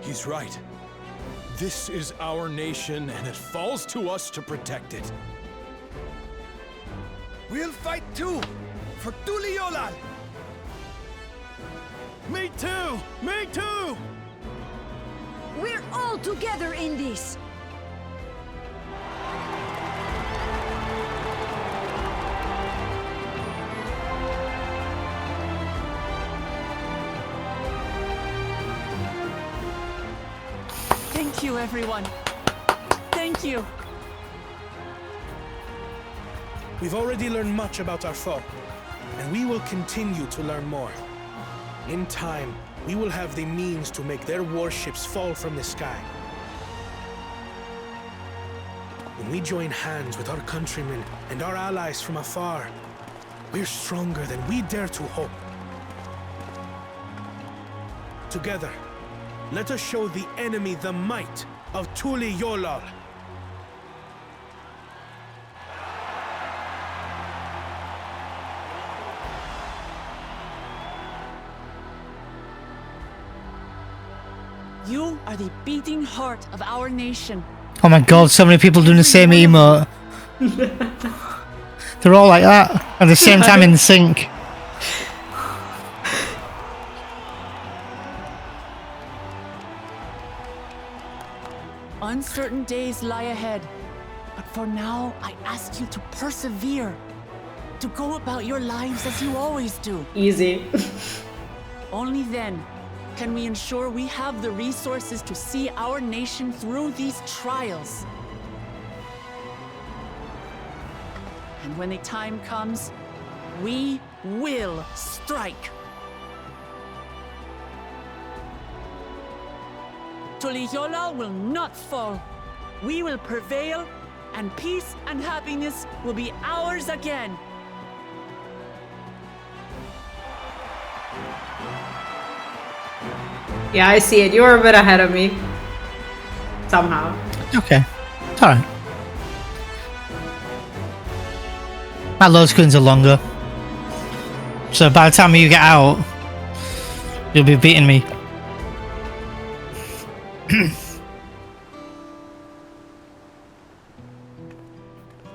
He's right. This is our nation, and it falls to us to protect it. We'll fight too, for Tuliolan! Me too! Me too! We're all together in this! Thank you, everyone. Thank you. We've already learned much about our foe, and we will continue to learn more. In time, we will have the means to make their warships fall from the sky. When we join hands with our countrymen and our allies from afar, we're stronger than we dare to hope. Together, let us show the enemy the might of Tuliolal. You are the beating heart of our nation. Oh my god, so many people doing the same emote. They're all like that at the same time in sync. Uncertain days lie ahead, but for now, I ask you to persevere, to go about your lives as you always do. Easy. Only then can we ensure we have the resources to see our nation through these trials. And when the time comes, we will strike. Tuliyola will not fall. We will prevail, and peace and happiness will be ours again. Yeah, I see it. You were a bit ahead of me. Somehow. Okay. It's alright. My load screens are longer. So by the time you get out, you'll be beating me.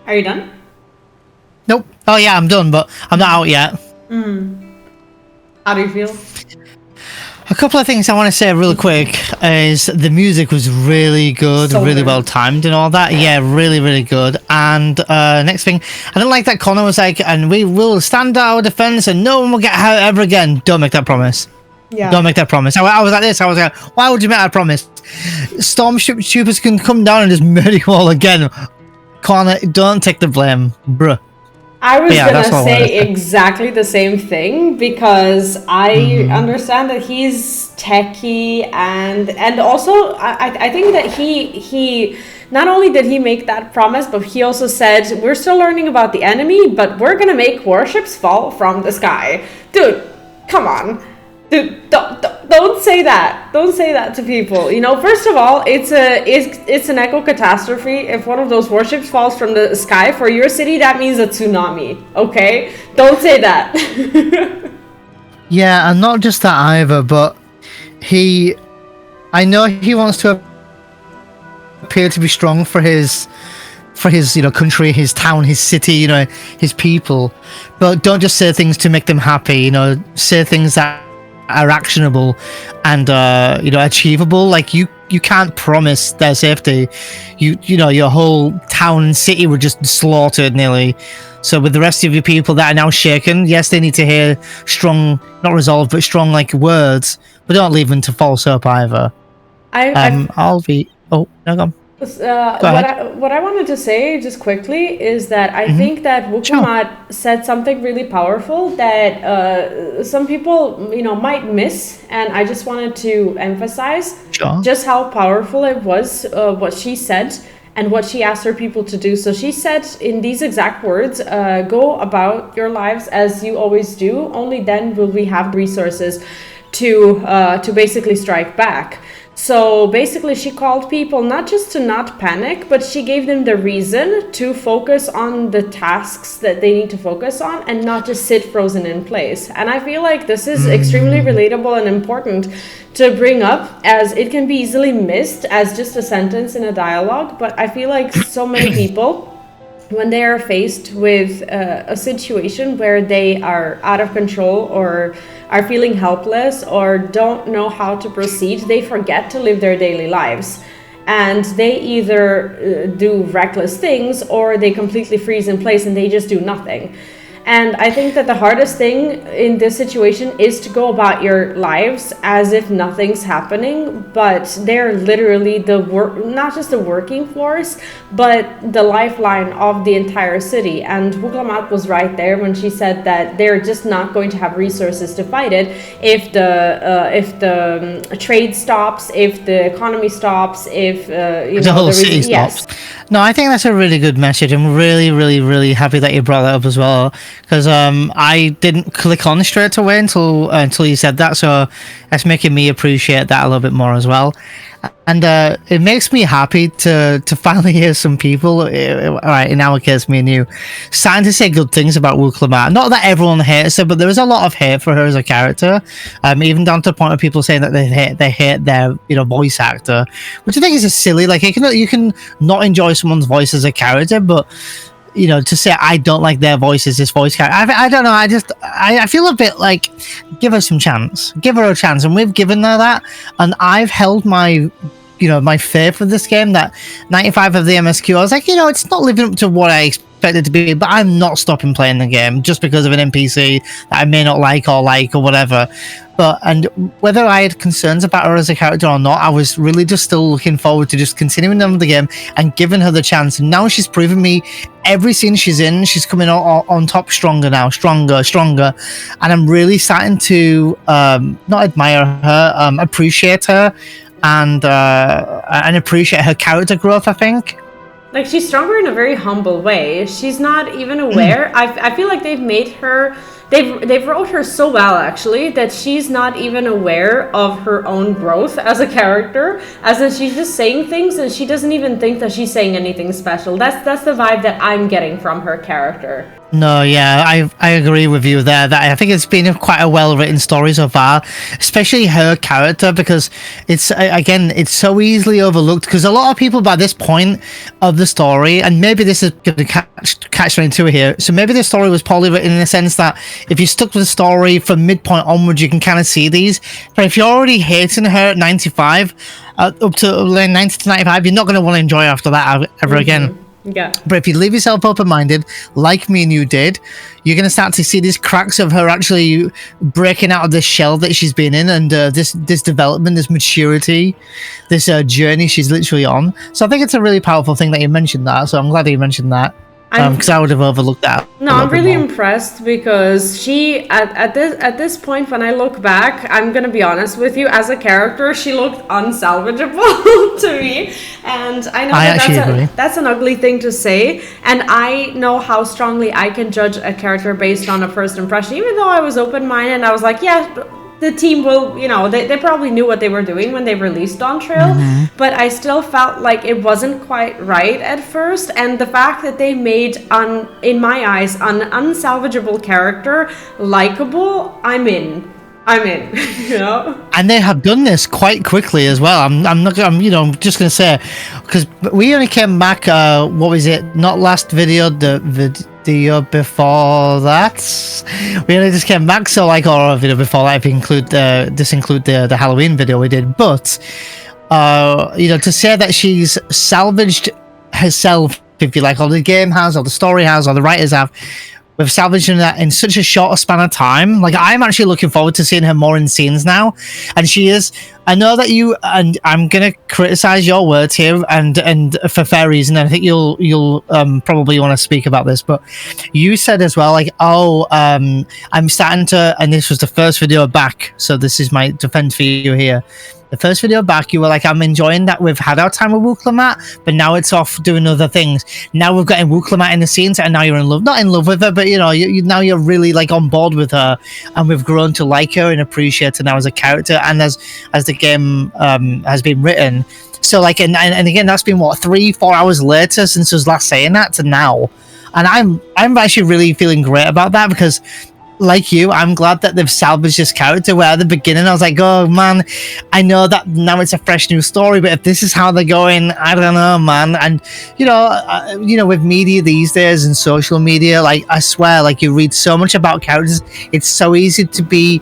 Are you done? Nope. Oh yeah, I'm done, but I'm not out yet. How do you feel? A couple of things I want to say really quick is the music was really good, So really good. well timed and all that. Yeah, really, really good. And next thing, I don't like that Connor was like, and we will stand our defense and no one will get hurt ever again. Don't make that promise. Yeah. Don't make that promise. I was like this. I was like, why would you make that promise? Stormtroopers can come down and just murder you all again. Connor, don't take the blame, bruh. I was gonna say exactly the same thing, because I understand that he's techie, and also I think that he not only did he make that promise, but he also said, we're still learning about the enemy, but we're gonna make warships fall from the sky. Dude, come on. Dude, don't say that. Don't say that to people. You know, first of all, it's an eco catastrophe. If one of those warships falls from the sky for your city, that means a tsunami. Okay? Don't say that. Yeah, and not just that either, but I know he wants to appear to be strong for his country, his town, his city, his people, but don't just say things to make them happy. Say things that are actionable and achievable. Like you can't promise their safety. Your whole town and city were just slaughtered nearly. So with the rest of your people that are now shaken, yes, they need to hear strong, not resolve, but strong words, but don't leave them to false hope either. I'll be. Oh, no, go on. What I wanted to say just quickly is that I think that WUK said something really powerful that some people might miss, and I just wanted to emphasize just how powerful it was what she said and what she asked her people to do. So she said in these exact words, go about your lives as you always do, only then will we have resources to basically strike back. So basically she called people not just to not panic, but she gave them the reason to focus on the tasks that they need to focus on and not just sit frozen in place. And I feel like this is extremely relatable and important to bring up, as it can be easily missed as just a sentence in a dialogue. But I feel like so many people, when they are faced with a situation where they are out of control or are feeling helpless or don't know how to proceed, they forget to live their daily lives. And they either do reckless things or they completely freeze in place and they just do nothing. And I think that the hardest thing in this situation is to go about your lives as if nothing's happening, but they're literally not just the working force, but the lifeline of the entire city. And WUK was right there when she said that they're just not going to have resources to fight it if the trade stops, if the economy stops, if the whole city stops. No, I think that's a really good message. I'm really, really, really happy that you brought that up as well, because I didn't click on straight away until you said that, so that's making me appreciate that a little bit more as well. And it makes me happy to finally hear some people, alright, in our case, me and you, starting to say good things about WUK. Not that everyone hates her, but there is a lot of hate for her as a character, even down to the point of people saying that they hate their voice actor, which I think is just silly. Like, you can not enjoy someone's voice as a character, but to say I don't like their voice as this voice character, I don't know. I feel a bit like, give her some chance, give her a chance, and we've given her that. And I've held my faith for this game. That 95 of the MSQ, I was like, it's not living up to what I expected to be, but I'm not stopping playing the game just because of an NPC that I may not like or whatever. And whether I had concerns about her as a character or not, I was really just still looking forward to just continuing on the game and giving her the chance. And now she's proven me every scene she's in, she's coming on top stronger now, stronger. And I'm really starting to not admire her, appreciate her, and appreciate her character growth, I think. Like, she's stronger in a very humble way. She's not even aware. I feel like they've made her... They've wrote her so well, actually, that she's not even aware of her own growth as a character. As in, she's just saying things and she doesn't even think that she's saying anything special. That's the vibe that I'm getting from her character. No, yeah, I agree with you there. That I think it's been quite a well-written story so far, especially her character, because it's so easily overlooked. Because a lot of people by this point of the story, and maybe this is going to catch 22 here, so maybe the story was poorly written in the sense that if you stuck with the story from midpoint onwards, you can kind of see these. But if you're already hating her at 95, up to 90 to 95, you're not going to want to enjoy after that ever again. Yeah. But if you leave yourself open-minded, like me and you did, you're going to start to see these cracks of her actually breaking out of this shell that she's been in, and this development, this maturity, this journey she's literally on. So I think it's a really powerful thing that you mentioned that. So I'm glad that you mentioned that. Because I would have overlooked that. No, I'm really impressed because she, at this point, when I look back, I'm gonna be honest with you, as a character, she looked unsalvageable to me, and I know that's an ugly thing to say, and I know how strongly I can judge a character based on a first impression. Even though I was open-minded, and I was like, yeah, the team will, you know, they probably knew what they were doing when they released Dawntrail, but I still felt like it wasn't quite right at first, and the fact that they made, in my eyes, an unsalvageable character likable, I'm in, you know? And they have done this quite quickly as well. I'm just gonna say, because we only came back, what was it, not last video, the video before that, we only just came back, so like, or a video before that, if you include the Halloween video we did, but to say that she's salvaged herself, if you like, or the game has, or the story has, or the writers have, we've salvaged that in such a short span of time. Like, I'm actually looking forward to seeing her more in scenes now, and she is. I know that you, and I'm gonna criticize your words here, and for fair reason. And I think you'll probably want to speak about this, but you said as well, like, I'm starting to, and this was the first video back, so this is my defense for you here. The first video back, you were like, I'm enjoying that we've had our time with WUK LAMAT, but now it's off doing other things. Now we've got WUK LAMAT in the scenes, and now you're in love. Not in love with her, but now you're really like on board with her, and we've grown to like her and appreciate her now as a character, and as the game has been written. So like, and again, that's been what, 3-4 hours later since I was last saying that to now, and I'm actually really feeling great about that, because like you, I'm glad that they've salvaged this character, where at the beginning I was like, oh man, I know that now it's a fresh new story, but if this is how they're going, I don't know, man. And with media these days and social media, like, I swear, like, you read so much about characters, it's so easy to be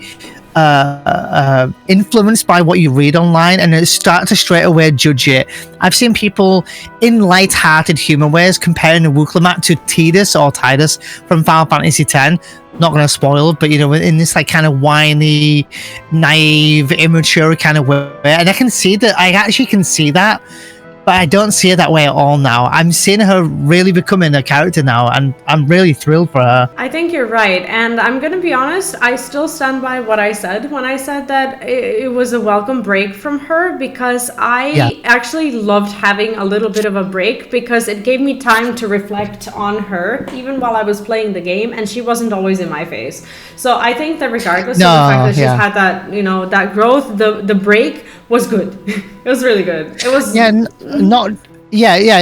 influenced by what you read online, and start to straight away judge it. I've seen people in light-hearted human ways comparing the WUK LAMAT to Tidus or Tidus from Final Fantasy X. Not going to spoil, but in this like kind of whiny, naive, immature kind of way, and I actually can see that, but I don't see her that way at all now. I'm seeing her really becoming a character now, and I'm really thrilled for her. I think you're right, and I'm gonna be honest, I still stand by what I said when I said that it was a welcome break from her, because I actually loved having a little bit of a break, because it gave me time to reflect on her, even while I was playing the game, and she wasn't always in my face. So I think that regardless of the fact that she's had that, that growth, the break was good. It was really good. It was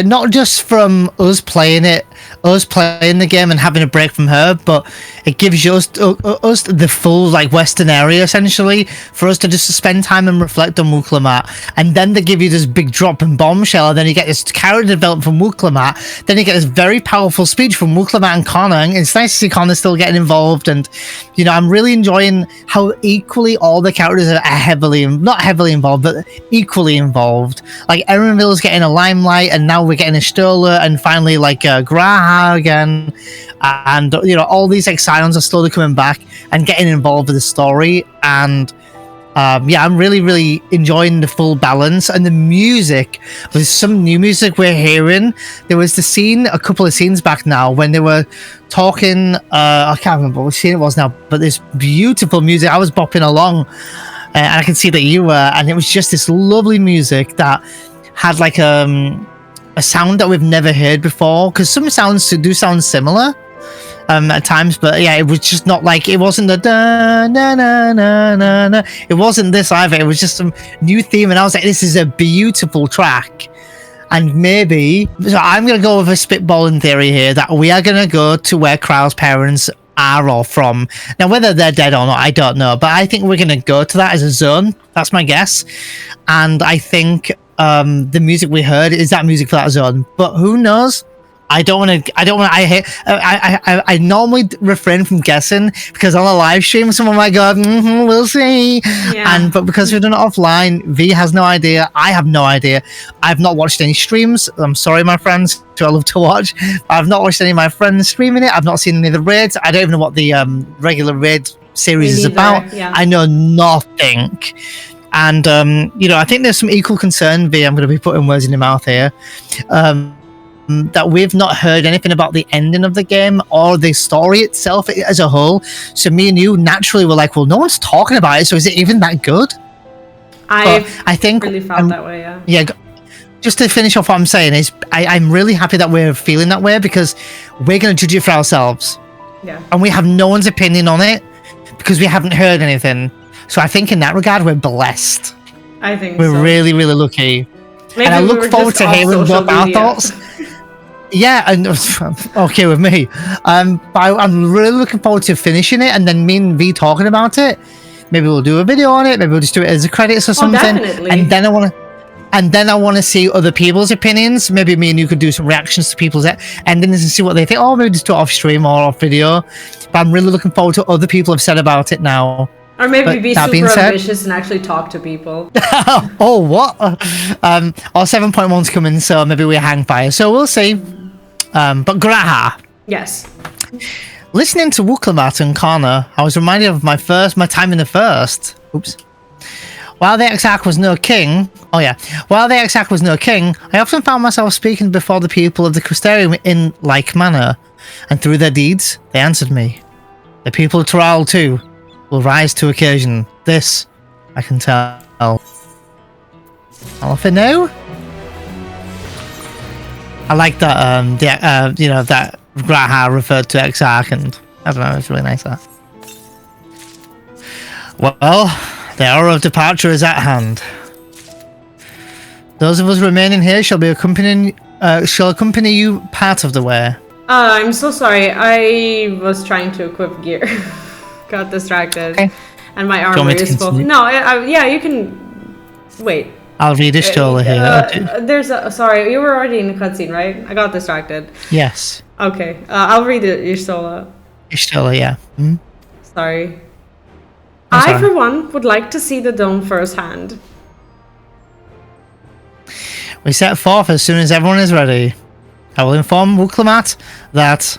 not just from us playing the game and having a break from her, but it gives us the full like Western area essentially for us to just spend time and reflect on WUK LAMAT, and then they give you this big drop and bombshell, and then you get this character development from WUK LAMAT, then you get this very powerful speech from WUK LAMAT and Connor, and it's nice to see Connor still getting involved, and I'm really enjoying how equally all the characters are not heavily involved, but equally involved. Like Erenville's getting a limelight, and now we're getting a Stola, and finally like Graha again, and all these Excions are slowly coming back and getting involved with the story, and I'm really, really enjoying the full balance. And the music, there's some new music we're hearing. There was the scene a couple of scenes back now when they were talking, I can't remember what scene it was now, but this beautiful music, I was bopping along, and I can see that you were, and it was just this lovely music that had like a sound that we've never heard before, because some sounds do sound similar at times, but it was just not like, it wasn't the da na na na na na, it wasn't this either. It was just some new theme, and I was like, this is a beautiful track. And maybe, so I'm gonna go with a spitballing theory here, that we are gonna go to where Krau's parents are or from. Now, whether they're dead or not, I don't know, but I think we're gonna go to that as a zone. That's my guess, and I think the music we heard is that music for that zone, but who knows? I don't want to. I normally refrain from guessing because on a live stream, someone might go, "We'll see." Yeah. But because we've done it offline, V has no idea. I have no idea. I've not watched any streams. I'm sorry, my friends, who I love to watch. I've not watched any of my friends streaming it. I've not seen any of the raids. I don't even know what the regular raid series is about. Yeah. I know nothing. And I think there's some equal concern. V, I'm going to be putting words in your mouth here. That we've not heard anything about the ending of the game or the story itself as a whole. So me and you naturally were like, well, no one's talking about it, so is it even that good? I think really felt that way, yeah. Yeah, just to finish off what I'm saying is I'm really happy that we're feeling that way because we're going to judge it for ourselves. Yeah. And we have no one's opinion on it because we haven't heard anything. So I think in that regard, we're blessed. I think we're so. really, really lucky. Maybe and I we look were forward just to off hearing social our media. thoughts. Yeah, and okay with me. But I'm really looking forward to finishing it and then me and V talking about it. Maybe we'll do a video on it. Maybe we'll just do it as a credits or something. Definitely. And then I want to see other people's opinions. Maybe me and you could do some reactions to people's endings and see what they think. Oh, maybe just do it off stream or off video. But I'm really looking forward to what other people have said about it now. Or maybe be that being super said- ambitious and actually talk to people. Oh, what? Our 7.1's coming, so maybe we hang fire. So we'll see. But Graha. Yes. Listening to WUK and Connor, I was reminded of my time in the first. Oops. While the Exarch was no king, while the Exarch was no king, I often found myself speaking before the people of the Crystarium in like manner, and through their deeds, they answered me. The people of Toral too will rise to occasion. This I can tell. Alpha no? I like that. That Graha referred to Exarch, and I don't know. It's really nice that. Well, the hour of departure is at hand. Those of us remaining here shall accompany you part of the way. I'm so sorry. I was trying to equip gear. Got distracted. Okay. And my armor is full. No, yeah, you can... Wait. I'll read a story here. Sorry, you were already in the cutscene, right? I got distracted. Yes. Okay, I'll read your solo. Your story, yeah. Sorry. I'm I, for one, would like to see the dome firsthand. We set forth as soon as everyone is ready. I will inform WUK that...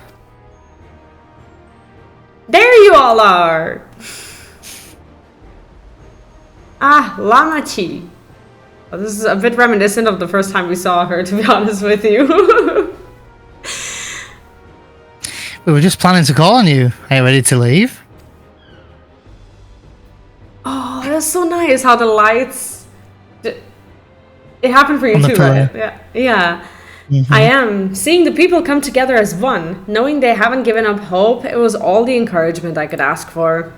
There you all are! LAMA'S. Well, this is a bit reminiscent of the first time we saw her, to be honest with you. We were just planning to call on you. Are you ready to leave? Oh, that's so nice how the lights... It happened for you too, right? Yeah. Mm-hmm. I am. Seeing the people come together as one, knowing they haven't given up hope, it was all the encouragement I could ask for.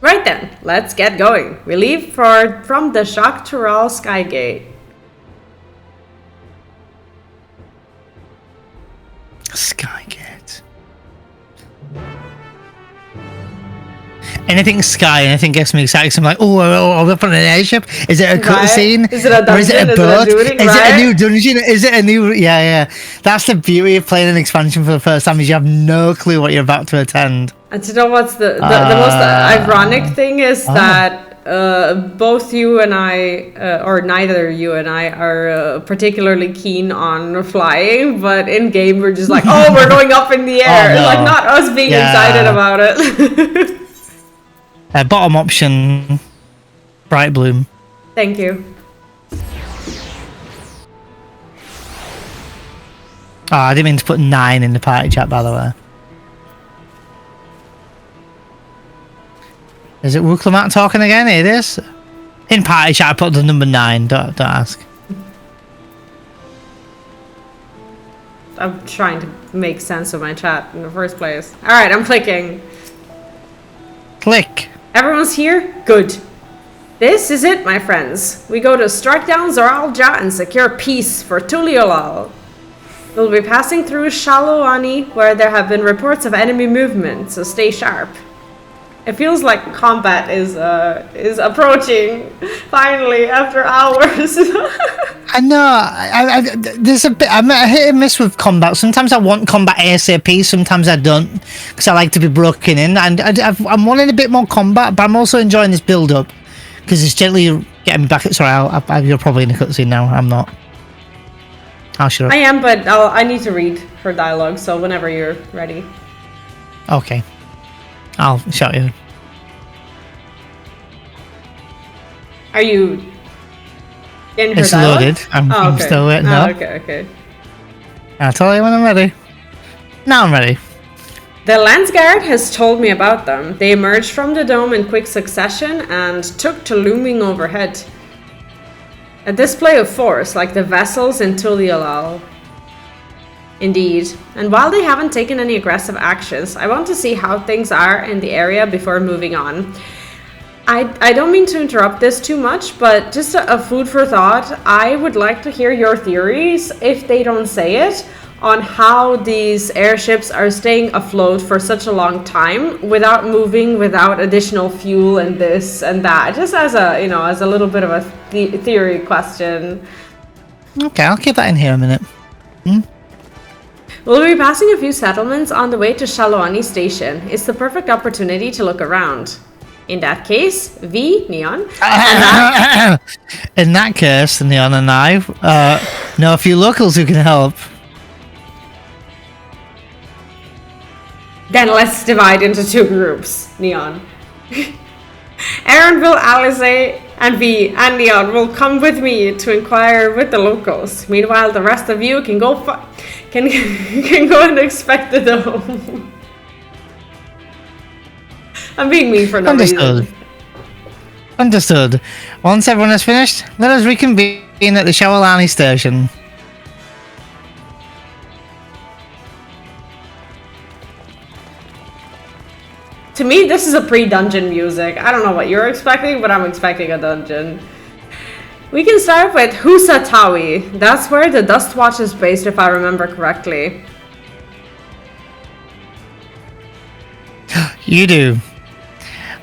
Right then, let's get going. We leave from the Jacques Toral Skygate. Skygate. Anything sky, anything gets me excited. I'm like, oh, we're up on an airship. Is it a cutscene? Is it a dungeon? Or is it a boat? Is it a new dungeon? Is it a new... Yeah. That's the beauty of playing an expansion for the first time, is you have no clue what you're about to attend. And you know what's the most ironic thing is that both you and I, or neither you and I, are particularly keen on flying, but in game we're just like, oh, we're going up in the air. No. Like, not us being excited about it. Bottom option, Bright Bloom. Thank you. Oh, I didn't mean to put 9 in the party chat, by the way. Is it WUK talking again? It is. In party chat, I put the number 9. Don't ask. I'm trying to make sense of my chat in the first place. All right, I'm clicking. Click. Everyone's here? Good. This is it, my friends. We go to strike down Zoralja and secure peace for Tuliolal. We'll be passing through Shaloani, where there have been reports of enemy movement, so stay sharp. It feels like combat is approaching finally after hours. I know. There's a bit. I'm hit and miss with combat. Sometimes I want combat ASAP. Sometimes I don't, because I like to be broken in. And I'm wanting a bit more combat, but I'm also enjoying this build up because it's gently getting me back. Sorry, you're probably in a cutscene now. I'm not. How should I? I am, but I need to read her dialogue. So whenever you're ready. Okay. I'll shout you. Are you in her It's dialogue? loaded. I'm still waiting up. Okay. I'll tell you when I'm ready. Now I'm ready. The Landsguard has told me about them. They emerged from the dome in quick succession and took to looming overhead. A display of force, like the vessels in Tuliolal. Indeed. And while they haven't taken any aggressive actions, I want to see how things are in the area before moving on. I don't mean to interrupt this too much, but just a food for thought. I would like to hear your theories, if they don't say it, on how these airships are staying afloat for such a long time without moving, without additional fuel and this and that. Just as a, as a little bit of a theory question. Okay, I'll keep that in here a minute. We'll be passing a few settlements on the way to Shaloani Station. It's the perfect opportunity to look around. In that case, Vee Neon. In that case, Neon and I know a few locals who can help. Then let's divide into two groups, Neon. Aaronville, Alice, and Vee and Neon will come with me to inquire with the locals. Meanwhile, the rest of you can go can go and inspect the dome. I'm being mean for no reason. Understood. Once everyone is finished, let us reconvene at the Shawalani station. To me, this is a pre-dungeon music. I don't know what you're expecting, but I'm expecting a dungeon. We can start with Husatawi. That's where the Dust Watch is based, if I remember correctly. You do.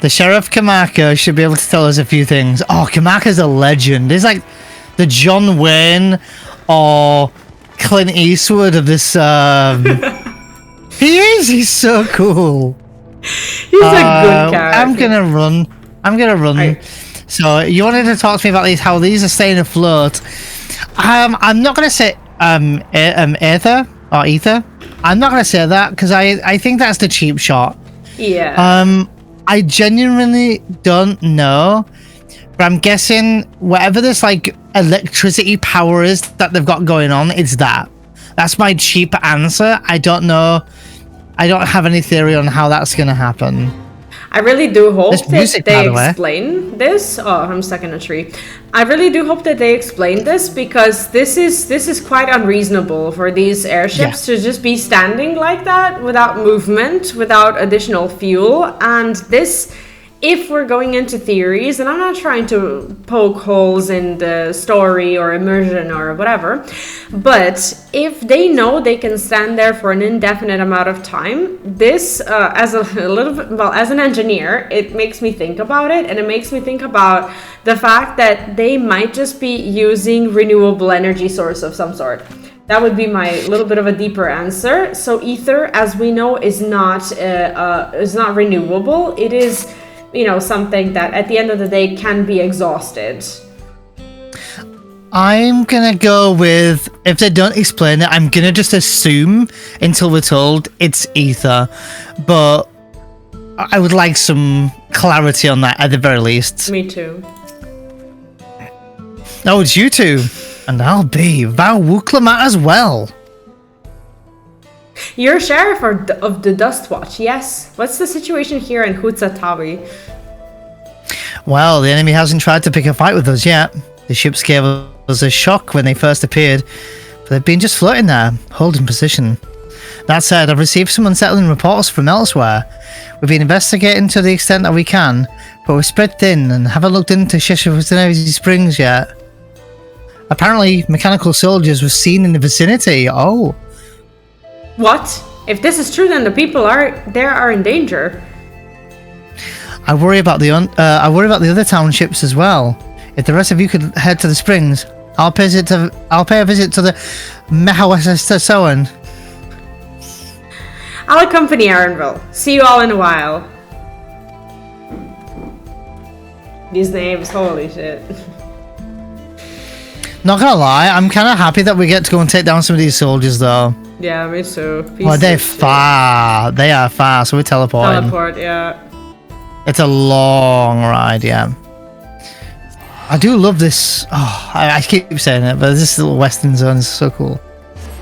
The Sheriff Kamaka should be able to tell us a few things. Oh, Kamaka's a legend. He's like the John Wayne or Clint Eastwood of this. He is. He's so cool. He's a good character. I'm gonna run. So you wanted to talk to me about how these are staying afloat. I'm not gonna say ether or ether. I'm not gonna say that because I think that's the cheap shot. Yeah. I genuinely don't know, but I'm guessing whatever this like electricity power is that they've got going on, it's that. That's my cheap answer. I don't know. I don't have any theory on how that's gonna happen. I really do hope that they explain this. Oh, I'm stuck in a tree. I really do hope that they explain this because this is quite unreasonable for these airships to just be standing like that without movement, without additional fuel. And this, if we're going into theories, and I'm not trying to poke holes in the story or immersion or whatever, but if they know they can stand there for an indefinite amount of time, this, as an engineer, it makes me think about it, and it makes me think about the fact that they might just be using renewable energy source of some sort. That would be my little bit of a deeper answer. So ether, as we know, is not renewable. It is, something that at the end of the day can be exhausted. I'm gonna go with, if they don't explain it, I'm gonna just assume until we're told it's ether. But I would like some clarity on that at the very least. Me too. Oh, it's you two. And I'll be WUK as well. You're sheriff of the Dust Watch, yes. What's the situation here in Hutsatawi? Well, the enemy hasn't tried to pick a fight with us yet. The ships gave us a shock when they first appeared, but they've been just floating there, holding position. That said, I've received some unsettling reports from elsewhere. We've been investigating to the extent that we can, but we're spread thin and haven't looked into Shishawutanezi Springs yet. Apparently, mechanical soldiers were seen in the vicinity. Oh. What? If this is true, then the people there are in danger. I worry about the other townships as well. If the rest of you could head to the springs, I'll pay a visit to the macOS. I'll accompany Erenville. See you all in a while. These names, holy shit. Not gonna lie, I'm kind of happy that we get to go and take down some of these soldiers, though. Yeah, me too. Well, they're far. They are far, so we're teleporting. Teleport, yeah. It's a long ride, yeah. I do love this. Oh, I keep saying it, but this little western zone is so cool.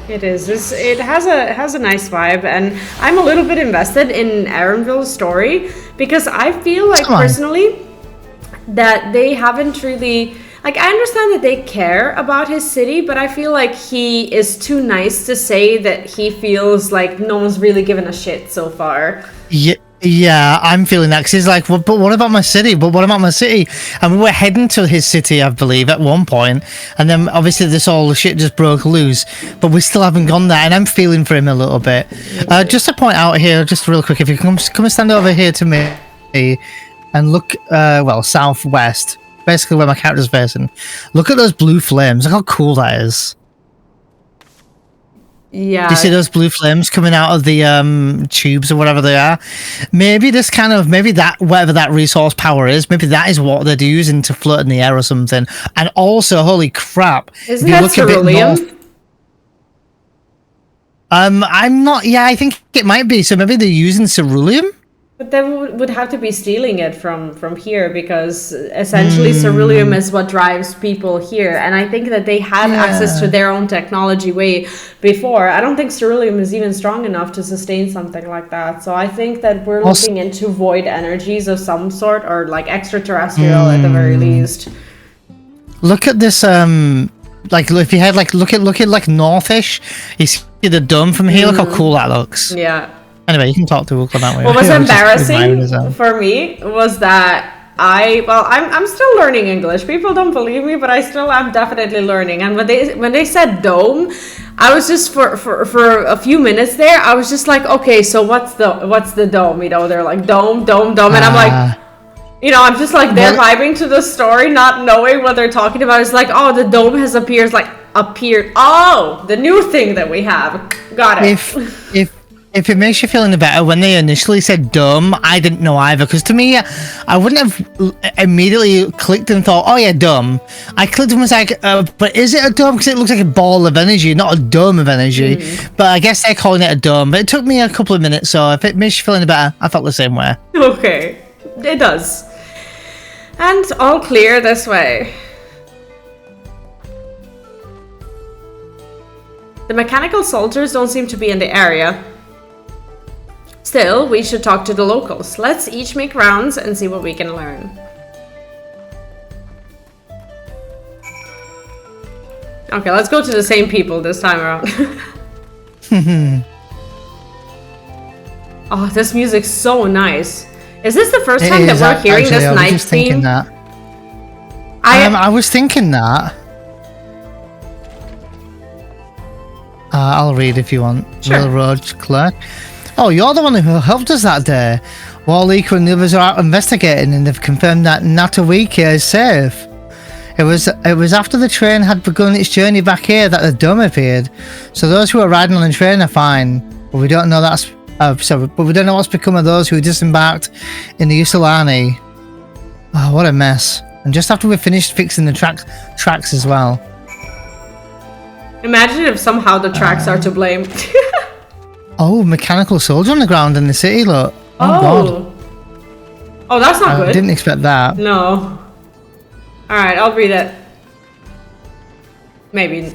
It is. It has a nice vibe, and I'm a little bit invested in Erenville's story because I feel like personally that they haven't really. Like, I understand that they care about his city, but I feel like he is too nice to say that he feels like no one's really given a shit so far. Yeah, I'm feeling that because he's like, well, but what about my city? But what about my city? And we were heading to his city, I believe, at one point, and then obviously this all shit just broke loose. But we still haven't gone there, and I'm feeling for him a little bit. Just to point out here, just real quick, if you come and stand over here to me and look, well, southwest, basically where my character's facing. Look at those blue flames. Look how cool that is. Yeah. Do you see those blue flames coming out of the tubes or whatever they are? Maybe this kind of, maybe that, whatever that resource power is, maybe that is what they're using to float in the air or something. And also, holy crap. Isn't that ceruleum? I'm not, yeah, I think it might be. So maybe they're using ceruleum? But they would have to be stealing it from here because essentially ceruleum is what drives people here. And I think that they had access to their own technology way before. I don't think ceruleum is even strong enough to sustain something like that. So I think that we're looking into void energies of some sort or like extraterrestrial at the very least. Look at this, like if you had like, look at like northish, you see the dome from here, look how cool that looks. Yeah. Anyway, you can talk to Wooka that way. What was embarrassing for me was that I'm still learning English. People don't believe me, but I'm definitely learning. And when they said dome, I was just for a few minutes there, I was just like, okay, so what's the dome? You know, they're like dome, and I'm like, you know, I'm just like they're vibing to the story, not knowing what they're talking about. It's like, oh, the dome has appeared. Oh, the new thing that we have. Got it. If it makes you feel any better, when they initially said dome, I didn't know either. Because to me, I wouldn't have immediately clicked and thought, oh yeah, dome. I clicked and was like, but is it a dome? Because it looks like a ball of energy, not a dome of energy. But I guess they're calling it a dome. But it took me a couple of minutes, so if it makes you feel any better, I felt the same way. Okay, it does. And all clear this way. The mechanical soldiers don't seem to be in the area. Still, we should talk to the locals. Let's each make rounds and see what we can learn. Okay, let's go to the same people this time around. Oh, this music's so nice. Is this the first time that we're hearing this night theme? I was thinking that. I'll read if you want. Sure. Railroad clerk. Oh, you're the one who helped us that day. Warleaker and the others are out investigating and they've confirmed that Natawika is safe. It was after the train had begun its journey back here that the dome appeared. So those who are riding on the train are fine, but we don't know but we don't know what's become of those who disembarked in the Usulani. Oh, what a mess! And just after we finished fixing the tracks as well. Imagine if somehow the tracks are to blame. Oh, mechanical soldier on the ground in the city, look. Oh, God. Oh, that's not good. I didn't expect that. No. Alright, I'll read it. Maybe.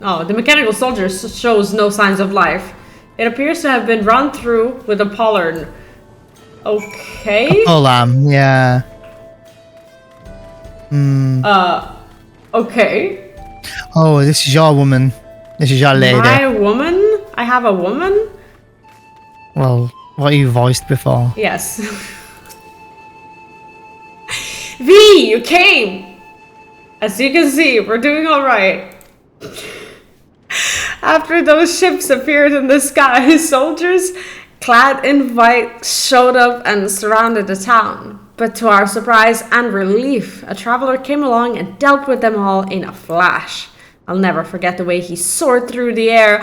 Oh, the mechanical soldier shows no signs of life. It appears to have been run through with a pollard. Okay. Yeah. Okay. Oh, this is your woman. This is your lady. My woman? I have a woman? Well, what you voiced before. Yes. Vee, you came! As you can see, we're doing alright. After those ships appeared in the sky, soldiers clad in white showed up and surrounded the town. But to our surprise and relief, a traveler came along and dealt with them all in a flash. I'll never forget the way he soared through the air.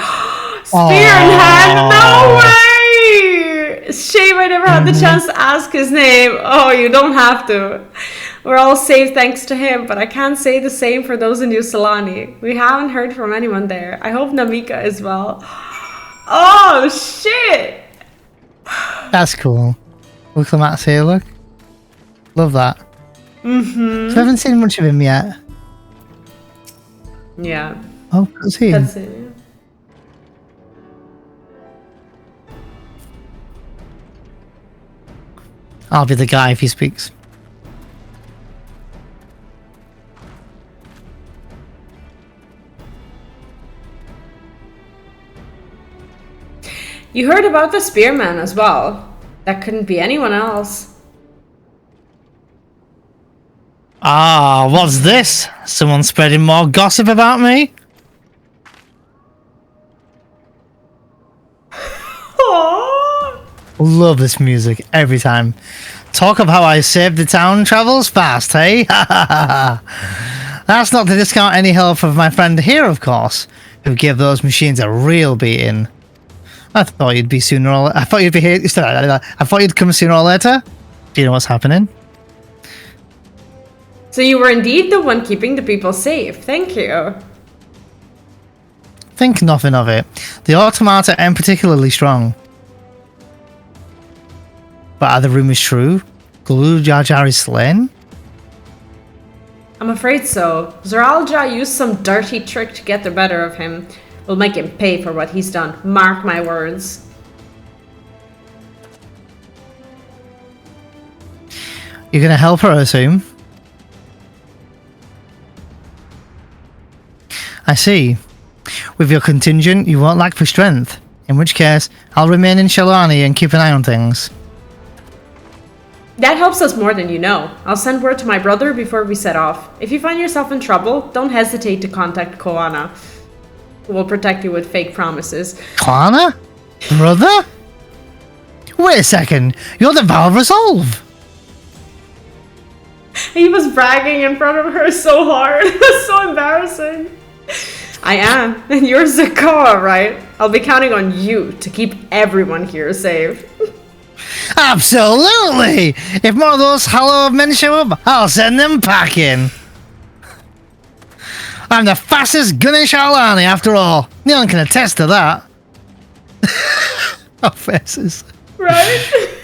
Spear in hand, no way! Shame I never had the chance to ask his name. Oh, you don't have to. We're all safe thanks to him, but I can't say the same for those in New Solani. We haven't heard from anyone there. I hope Namika is well. Oh, shit! That's cool. Look, LAMAT'S here, look. Love that. Mm-hmm. So I haven't seen much of him yet. Yeah. Oh, that's him. That's it. Yeah. I'll be the guy if he speaks. You heard about the spearman as well. That couldn't be anyone else. Ah, what's this? Someone spreading more gossip about me? Love this music every time. Talk of how I saved the town travels fast, hey? That's not to discount any help of my friend here, of course, who gave those machines a real beating. I thought you'd be sooner or I thought you'd be here. I thought you'd come sooner or later. Do you know what's happening? So you were indeed the one keeping the people safe. Thank you. Think nothing of it. The automata aren't particularly strong. But are the rumors true? Galul Jar Jar is slain? I'm afraid so. Zoralja used some dirty trick to get the better of him. We'll make him pay for what he's done. Mark my words. You're gonna help her, I assume? I see. With your contingent, you won't lack for strength. In which case, I'll remain in Shalani and keep an eye on things. That helps us more than you know. I'll send word to my brother before we set off. If you find yourself in trouble, don't hesitate to contact Koana. We'll protect you with fake promises. Koana? Brother? Wait a second. You're the Vow of Resolve. He was bragging in front of her so hard. It was so embarrassing. I am. And you're Zakawa, right? I'll be counting on you to keep everyone here safe. Absolutely! If more of those hollow men show up, I'll send them packing. I'm the fastest gun in Shalani, after all. No one can attest to that. Our faces. Right?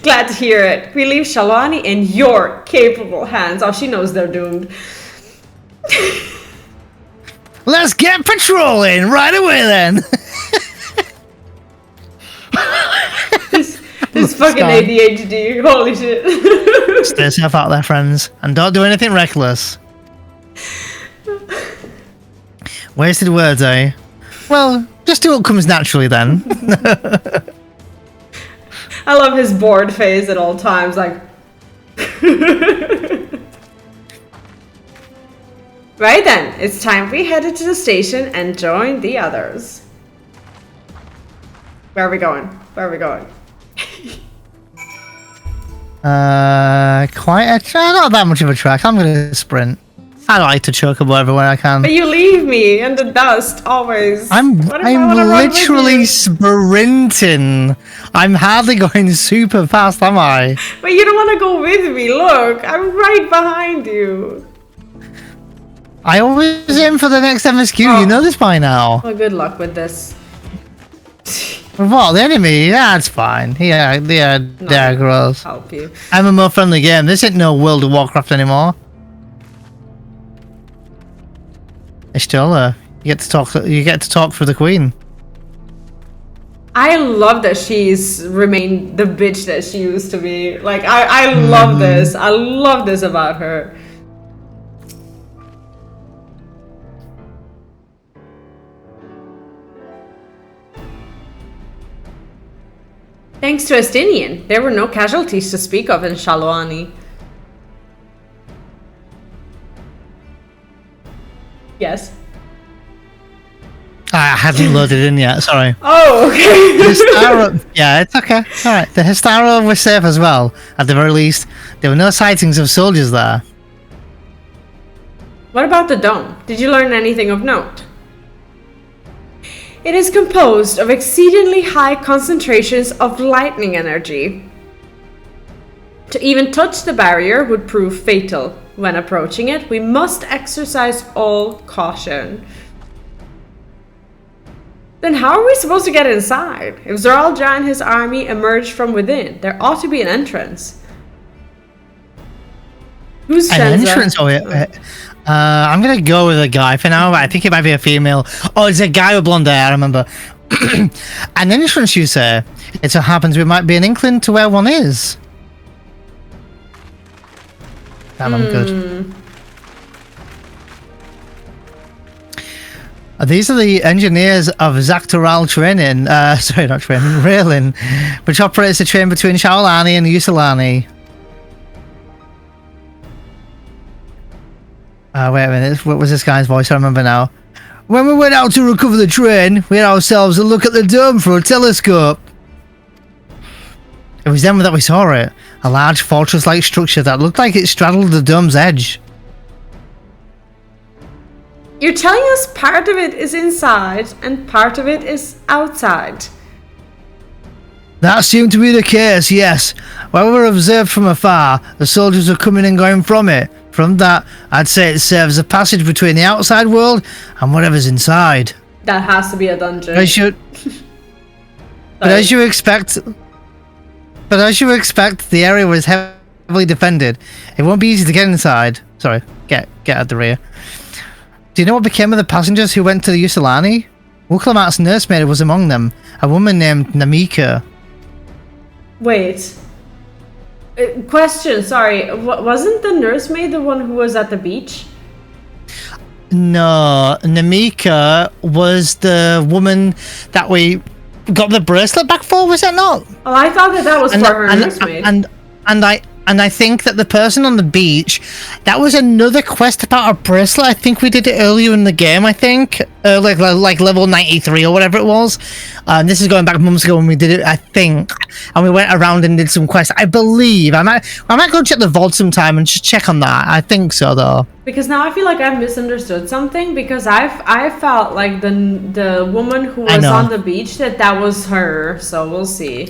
Glad to hear it. We leave Shalani in your capable hands. Oh, she knows they're doomed. Let's get patrolling right away then. This fucking ADHD. Holy shit. Stay safe out there, friends, and don't do anything reckless. Wasted words, eh? Well, just do what comes naturally then. I love his bored face at all times, like. Right then, it's time we headed to the station and join the others. Where are we going? Where are we going? Not that much of a track. I'm gonna sprint. I like to chocobo everywhere I can. But you leave me in the dust always. I'm literally sprinting. I'm hardly going super fast, am I? But you don't want to go with me. Look, I'm right behind you. I always aim for the next MSQ. Oh. You know this by now. Well, good luck with this. What, the enemy? Yeah, it's fine. Yeah, there grows. Help you. MMO friendly game. This ain't no World of Warcraft anymore. It's still you get to talk for the Queen. I love that she's remained the bitch that she used to be. Like I love this. I love this about her. Thanks to Estinian, there were no casualties to speak of in Shalwani. Yes. I hadn't loaded in yet, sorry. Oh, okay. Yeah, it's okay. Alright, the Histaro was safe as well. At the very least, there were no sightings of soldiers there. What about the dome? Did you learn anything of note? It is composed of exceedingly high concentrations of lightning energy. To even touch the barrier would prove fatal. When approaching it, we must exercise all caution. Then how are we supposed to get inside? If Zoralja and his army emerged from within, there ought to be an entrance. Who's Shenza? An entrance? Oh, yeah. I'm gonna go with a guy for now, but I think it might be a female. Oh, it's a guy with blonde hair, I remember. An entrance, you say? It so happens we might be an inkling to where one is. Damn, I'm good. These are the engineers of Zactoral training, sorry, not training, railing, which operates the train between Shaolani and Usulani. Wait a minute, what was this guy's voice? I remember now. When we went out to recover the train, we had ourselves a look at the dome through a telescope. It was then that we saw it, a large fortress-like structure that looked like it straddled the dome's edge. You're telling us part of it is inside and part of it is outside. That seemed to be the case, yes. While we were observed from afar, the soldiers were coming and going from it. From that, I'd say it serves as a passage between the outside world and whatever's inside. That has to be a dungeon. But as you expect, the area was heavily defended. It won't be easy to get inside. Sorry, get out the rear. Do you know what became of the passengers who went to the Usulani? WUK nursemaid was among them, a woman named Namika. Wait. Question, sorry. Wasn't the nursemaid the one who was at the beach? No, Namika was the woman that we got the bracelet back for, was that not? Oh, I thought that was for her nursemaid. And I think that the person on the beach, that was another quest about a bracelet. I think we did it earlier in the game, I think. Like level 93 or whatever it was. This is going back months ago when we did it, I think. And we went around and did some quests. I believe. I might go check the vault sometime and just check on that. I think so, though. Because now I feel like I've misunderstood something. Because I felt like the woman who was on the beach, that was her. So we'll see.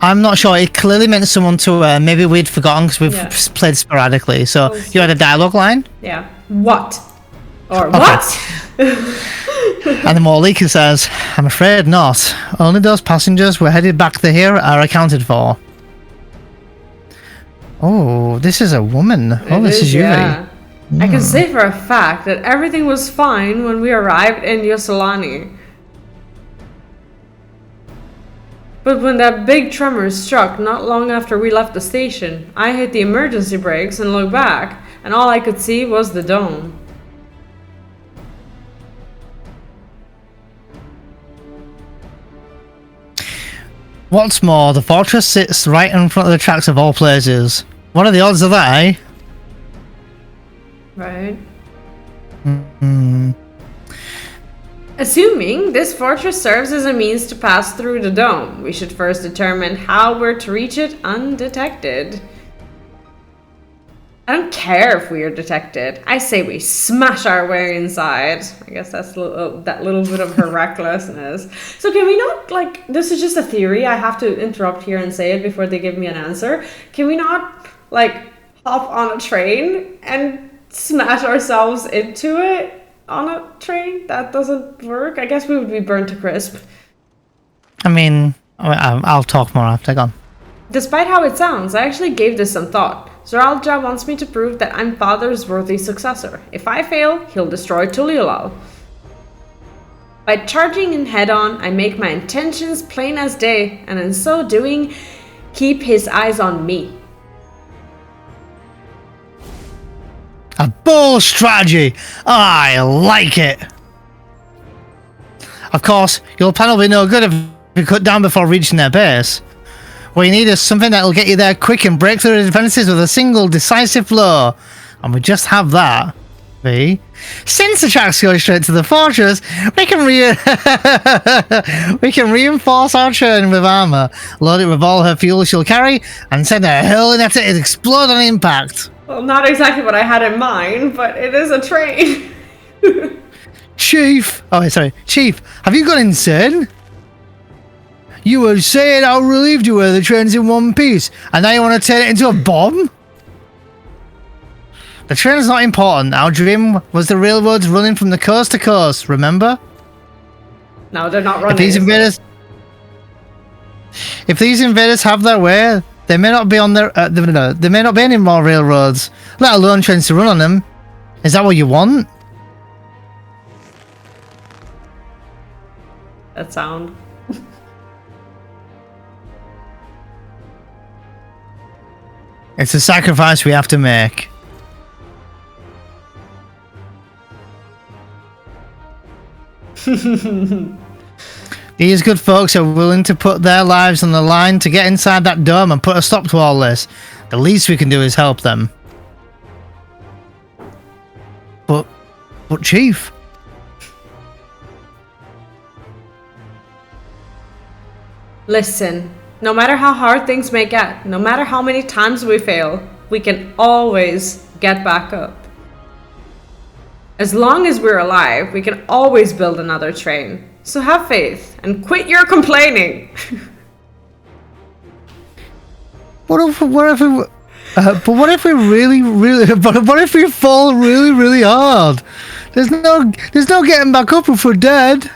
I'm not sure. It clearly meant someone to, maybe we'd forgotten because we've played sporadically. So you had a dialogue line? Yeah. What? Or what? And the Morlika says, I'm afraid not. Only those passengers who are headed back to here are accounted for. Oh, this is a woman. This is Yuri. Yeah. I can say for a fact that everything was fine when we arrived in Usulani. But when that big tremor struck not long after we left the station, I hit the emergency brakes and looked back, and all I could see was the dome. What's more, the fortress sits right in front of the tracks of all places. What are the odds of that, eh? Right. Assuming this fortress serves as a means to pass through the dome, we should first determine how we're to reach it undetected. I don't care if we are detected. I say we smash our way inside. I guess that's that little bit of her recklessness. So can we not, this is just a theory. I have to interrupt here and say it before they give me an answer. Can we not, hop on a train and smash ourselves into it? On a train? That doesn't work. I guess we would be burnt to crisp. I mean, I'll talk more after. Go on. Despite how it sounds, I actually gave this some thought. Zoralja wants me to prove that I'm father's worthy successor. If I fail, he'll destroy Tuliolal. By charging in head-on, I make my intentions plain as day, and in so doing, keep his eyes on me. A bold strategy! I like it! Of course, your plan will be no good if you cut down before reaching their base. What you need is something that will get you there quick and break through the defenses with a single decisive blow. And we just have that. Vee. Since the tracks go straight to the fortress, we can we can reinforce our train with armor, load it with all her fuel she'll carry, and send her hurling at it and explode on impact. Well, not exactly what I had in mind, but it is a train. Chief! Oh, sorry. Chief, have you gone insane? You were saying how relieved you were the train's in one piece, and now you want to turn it into a bomb? The train's not important. Our dream was the railroads running from the coast to coast, remember? No, they're not running. If these invaders have their way, they may not be on their there may not be any more railroads, let alone trains to run on them. Is that what you want? That sound. It's a sacrifice we have to make. These good folks are willing to put their lives on the line to get inside that dome and put a stop to all this. The least we can do is help them. But Chief... Listen, no matter how hard things may get, no matter how many times we fail, we can always get back up. As long as we're alive, we can always build another train. So have faith and quit your complaining. What if we fall really hard? There's no getting back up if we're dead.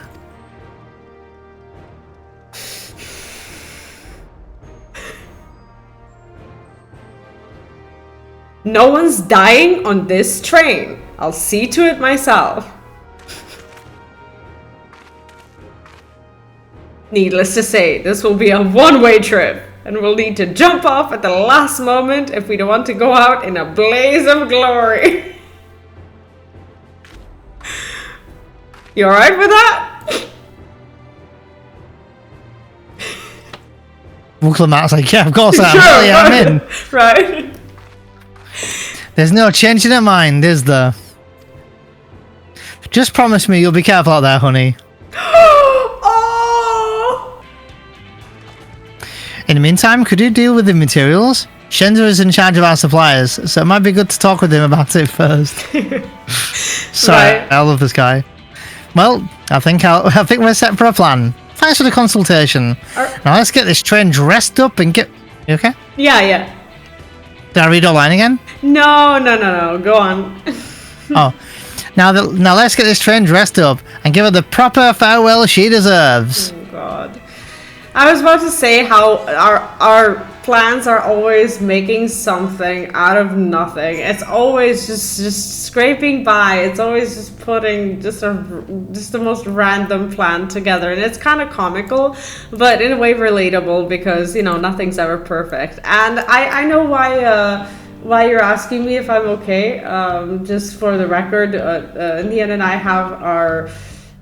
No one's dying on this train. I'll see to it myself. Needless to say, this will be a one-way trip, and we'll need to jump off at the last moment if we don't want to go out in a blaze of glory. You alright with that? WUK like, yeah, of course I am. Sure, yeah, I'm in. Right. There's no changing her mind, is there? Just promise me you'll be careful out there, honey. Oh! In the meantime, could you deal with the materials? Shenza is in charge of our suppliers, so it might be good to talk with him about it first. Sorry, right. I love this guy. Well, I think we're set for a plan. Thanks for the consultation. Now let's get this train dressed up and get... You okay? Yeah. Did I read your line again? No. Go on. Oh. Now let's get this train dressed up and give her the proper farewell she deserves. Oh, God. I was about to say how our plans are always making something out of nothing. It's always just scraping by. It's always just putting just the most random plan together, and it's kind of comical, but in a way relatable because nothing's ever perfect. And I know why you're asking me if I'm okay. Just for the record, Nian and I have our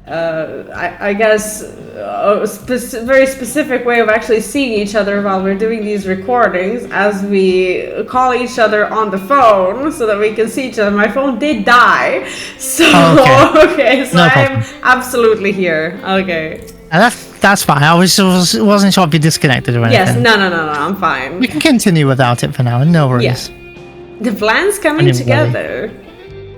I guess a very specific way of actually seeing each other while we're doing these recordings, as we call each other on the phone so that we can see each other. My phone did die, so okay, so I'm absolutely here. Okay. That's fine. I wasn't sure if you disconnected or anything. Yes, no, I'm fine. We can continue without it for now, no worries. Yeah. The plan's coming together.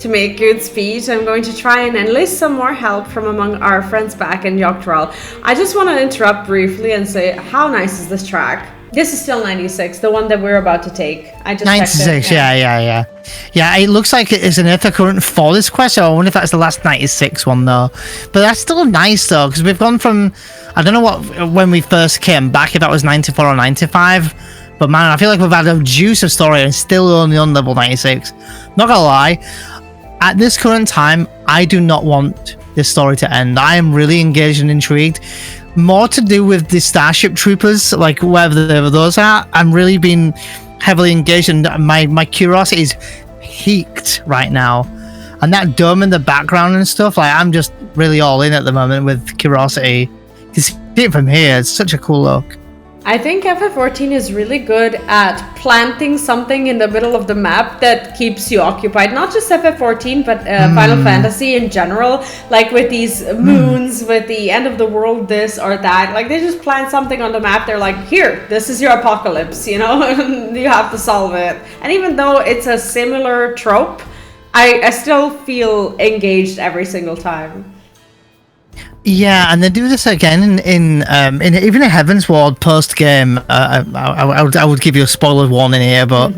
To make good speed, I'm going to try and enlist some more help from among our friends back in Dawntrail. I just want to interrupt briefly and say, how nice is this track? This is still 96, the one that we're about to take. I just 96, yeah. Yeah, it looks like it is an Ether current for this quest, so I wonder if that's the last 96 one though. But that's still nice though, because we've gone from, I don't know when we first came back, if that was 94 or 95. But man, I feel like we've had a juice of story and still only on level 96. Not gonna lie. At this current time, I do not want this story to end. I am really engaged and intrigued. More to do with the Starship Troopers, like wherever those are. I'm really being heavily engaged, and my curiosity is peaked right now. And that dome in the background and stuff, like I'm just really all in at the moment with curiosity. To see it from here, it's such a cool look. I think FF14 is really good at planting something in the middle of the map that keeps you occupied. Not just FF14, but Final Fantasy in general. Like with these moons, with the end of the world, this or that. Like they just plant something on the map. They're like, here, this is your apocalypse, you know? And you have to solve it. And even though it's a similar trope, I still feel engaged every single time. Yeah, and they do this again in even a Heaven's Ward post game. I would give you a spoiler warning here, but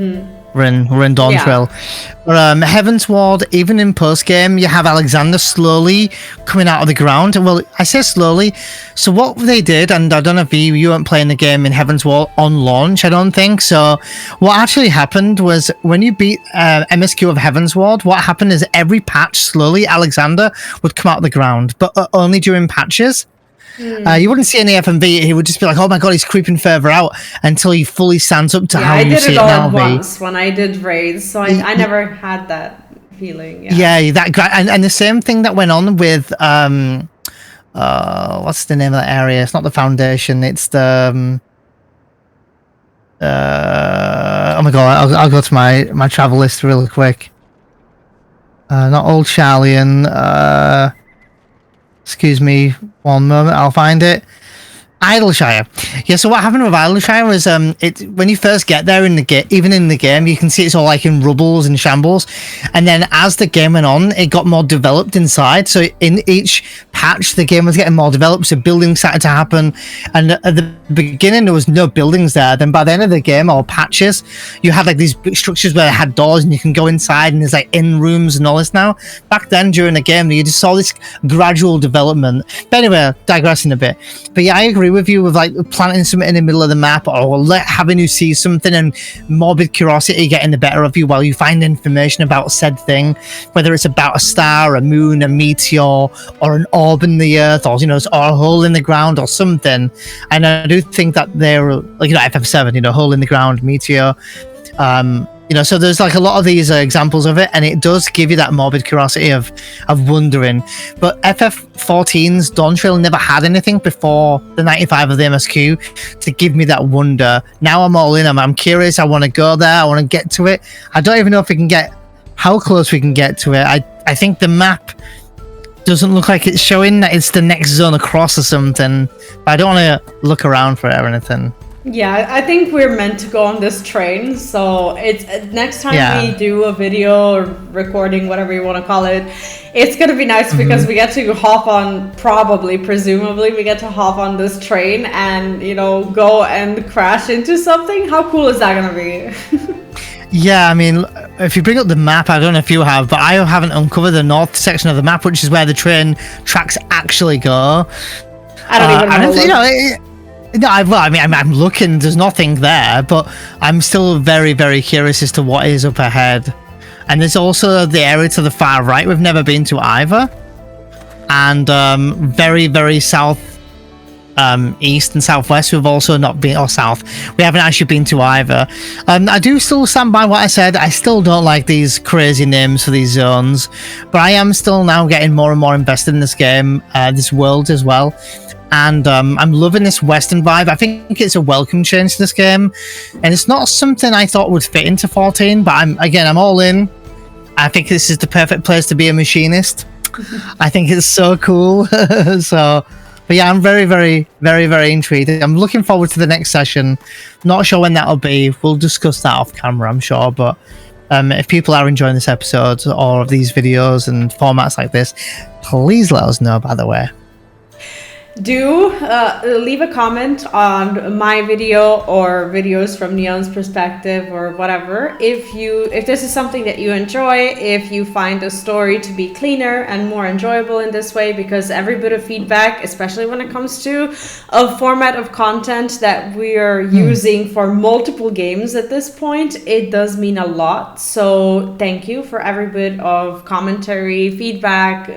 we're in Dawntrail. Yeah. But Heaven's Ward, even in post game, you have Alexander slowly coming out of the ground. Well, I say slowly. So what they did, and I don't know if you weren't playing the game in Heaven's Ward on launch, I don't think. So what actually happened was when you beat MSQ of Heaven's Ward, what happened is every patch slowly Alexander would come out of the ground, but only during patches. You wouldn't see any FMV. He would just be like, "Oh my god, he's creeping further out," until he fully stands up to how you see it now. I did it all once when I did raids, so I never had that feeling. Yeah, and the same thing that went on with what's the name of that area? It's not the Foundation. It's the oh my god, I'll go to my travel list really quick. Not Old Charlian. Excuse me, one moment, I'll find it. Idleshire. Yeah, so what happened with Idleshire was when you first get there in the game, even in the game, you can see it's all like in rubbles and shambles. And then as the game went on, it got more developed inside. So in each patch, the game was getting more developed. So buildings started to happen. And at the beginning, there was no buildings there. Then by the end of the game, or patches, you had like these big structures where they had doors and you can go inside and there's like in rooms and all this now. Back then during the game, you just saw this gradual development. But anyway, digressing a bit. But yeah, I agree with you with like planting something in the middle of the map, or having you see something and morbid curiosity getting the better of you while you find information about said thing, whether it's about a star, a moon, a meteor, or an orb in the earth, or or a hole in the ground or something. And I do think that they're like FF7, hole in the ground, meteor, so there's like a lot of these examples of it, and it does give you that morbid curiosity of wondering. But FF14's Dawntrail never had anything before the 95 of the MSQ to give me that wonder. Now I'm all in. I'm curious. I want to go there. I want to get to it. I don't even know if we can get how close we can get to it. I think the map doesn't look like it's showing that it's the next zone across or something. But I don't want to look around for it or anything. Yeah, I think we're meant to go on this train, so it's next time we do a video or recording, whatever you want to call it, it's gonna be nice because we get to hop on, presumably we get to hop on this train and go and crash into something. How cool is that gonna be? Yeah, I mean, if you bring up the map, I don't know if you have, but I haven't uncovered the north section of the map, which is where the train tracks actually go. I don't even know. No, I'm looking. There's nothing there, but I'm still very, very curious as to what is up ahead. And there's also the area to the far right we've never been to either, and very, very south, east and southwest we've also not been, or south we haven't actually been to either. I do still stand by what I said. I still don't like these crazy names for these zones, but I am still now getting more and more invested in this game, this world as well. And I'm loving this Western vibe. I think it's a welcome change to this game, and it's not something I thought would fit into 14, but I'm all in. I think this is the perfect place to be a machinist. I think it's so cool. But yeah, I'm very, very, very, very intrigued. I'm looking forward to the next session. Not sure when that'll be. We'll discuss that off camera, I'm sure. But if people are enjoying this episode or these videos and formats like this, please let us know, by the way. Do leave a comment on my video or videos from Neon's perspective or whatever. If this is something that you enjoy, if you find the story to be cleaner and more enjoyable in this way, because every bit of feedback, especially when it comes to a format of content that we are using for multiple games at this point, it does mean a lot. So thank you for every bit of commentary, feedback,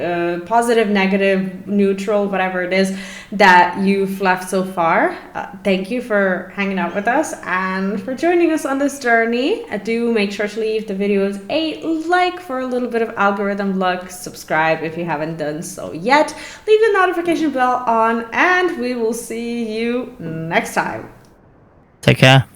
positive, negative, neutral, whatever it is that you've left so far. Thank you for hanging out with us and for joining us on this journey. Do make sure to leave the videos a like for a little bit of algorithm luck. Subscribe if you haven't done so yet. Leave the notification bell on, and we will see you next time. Take care.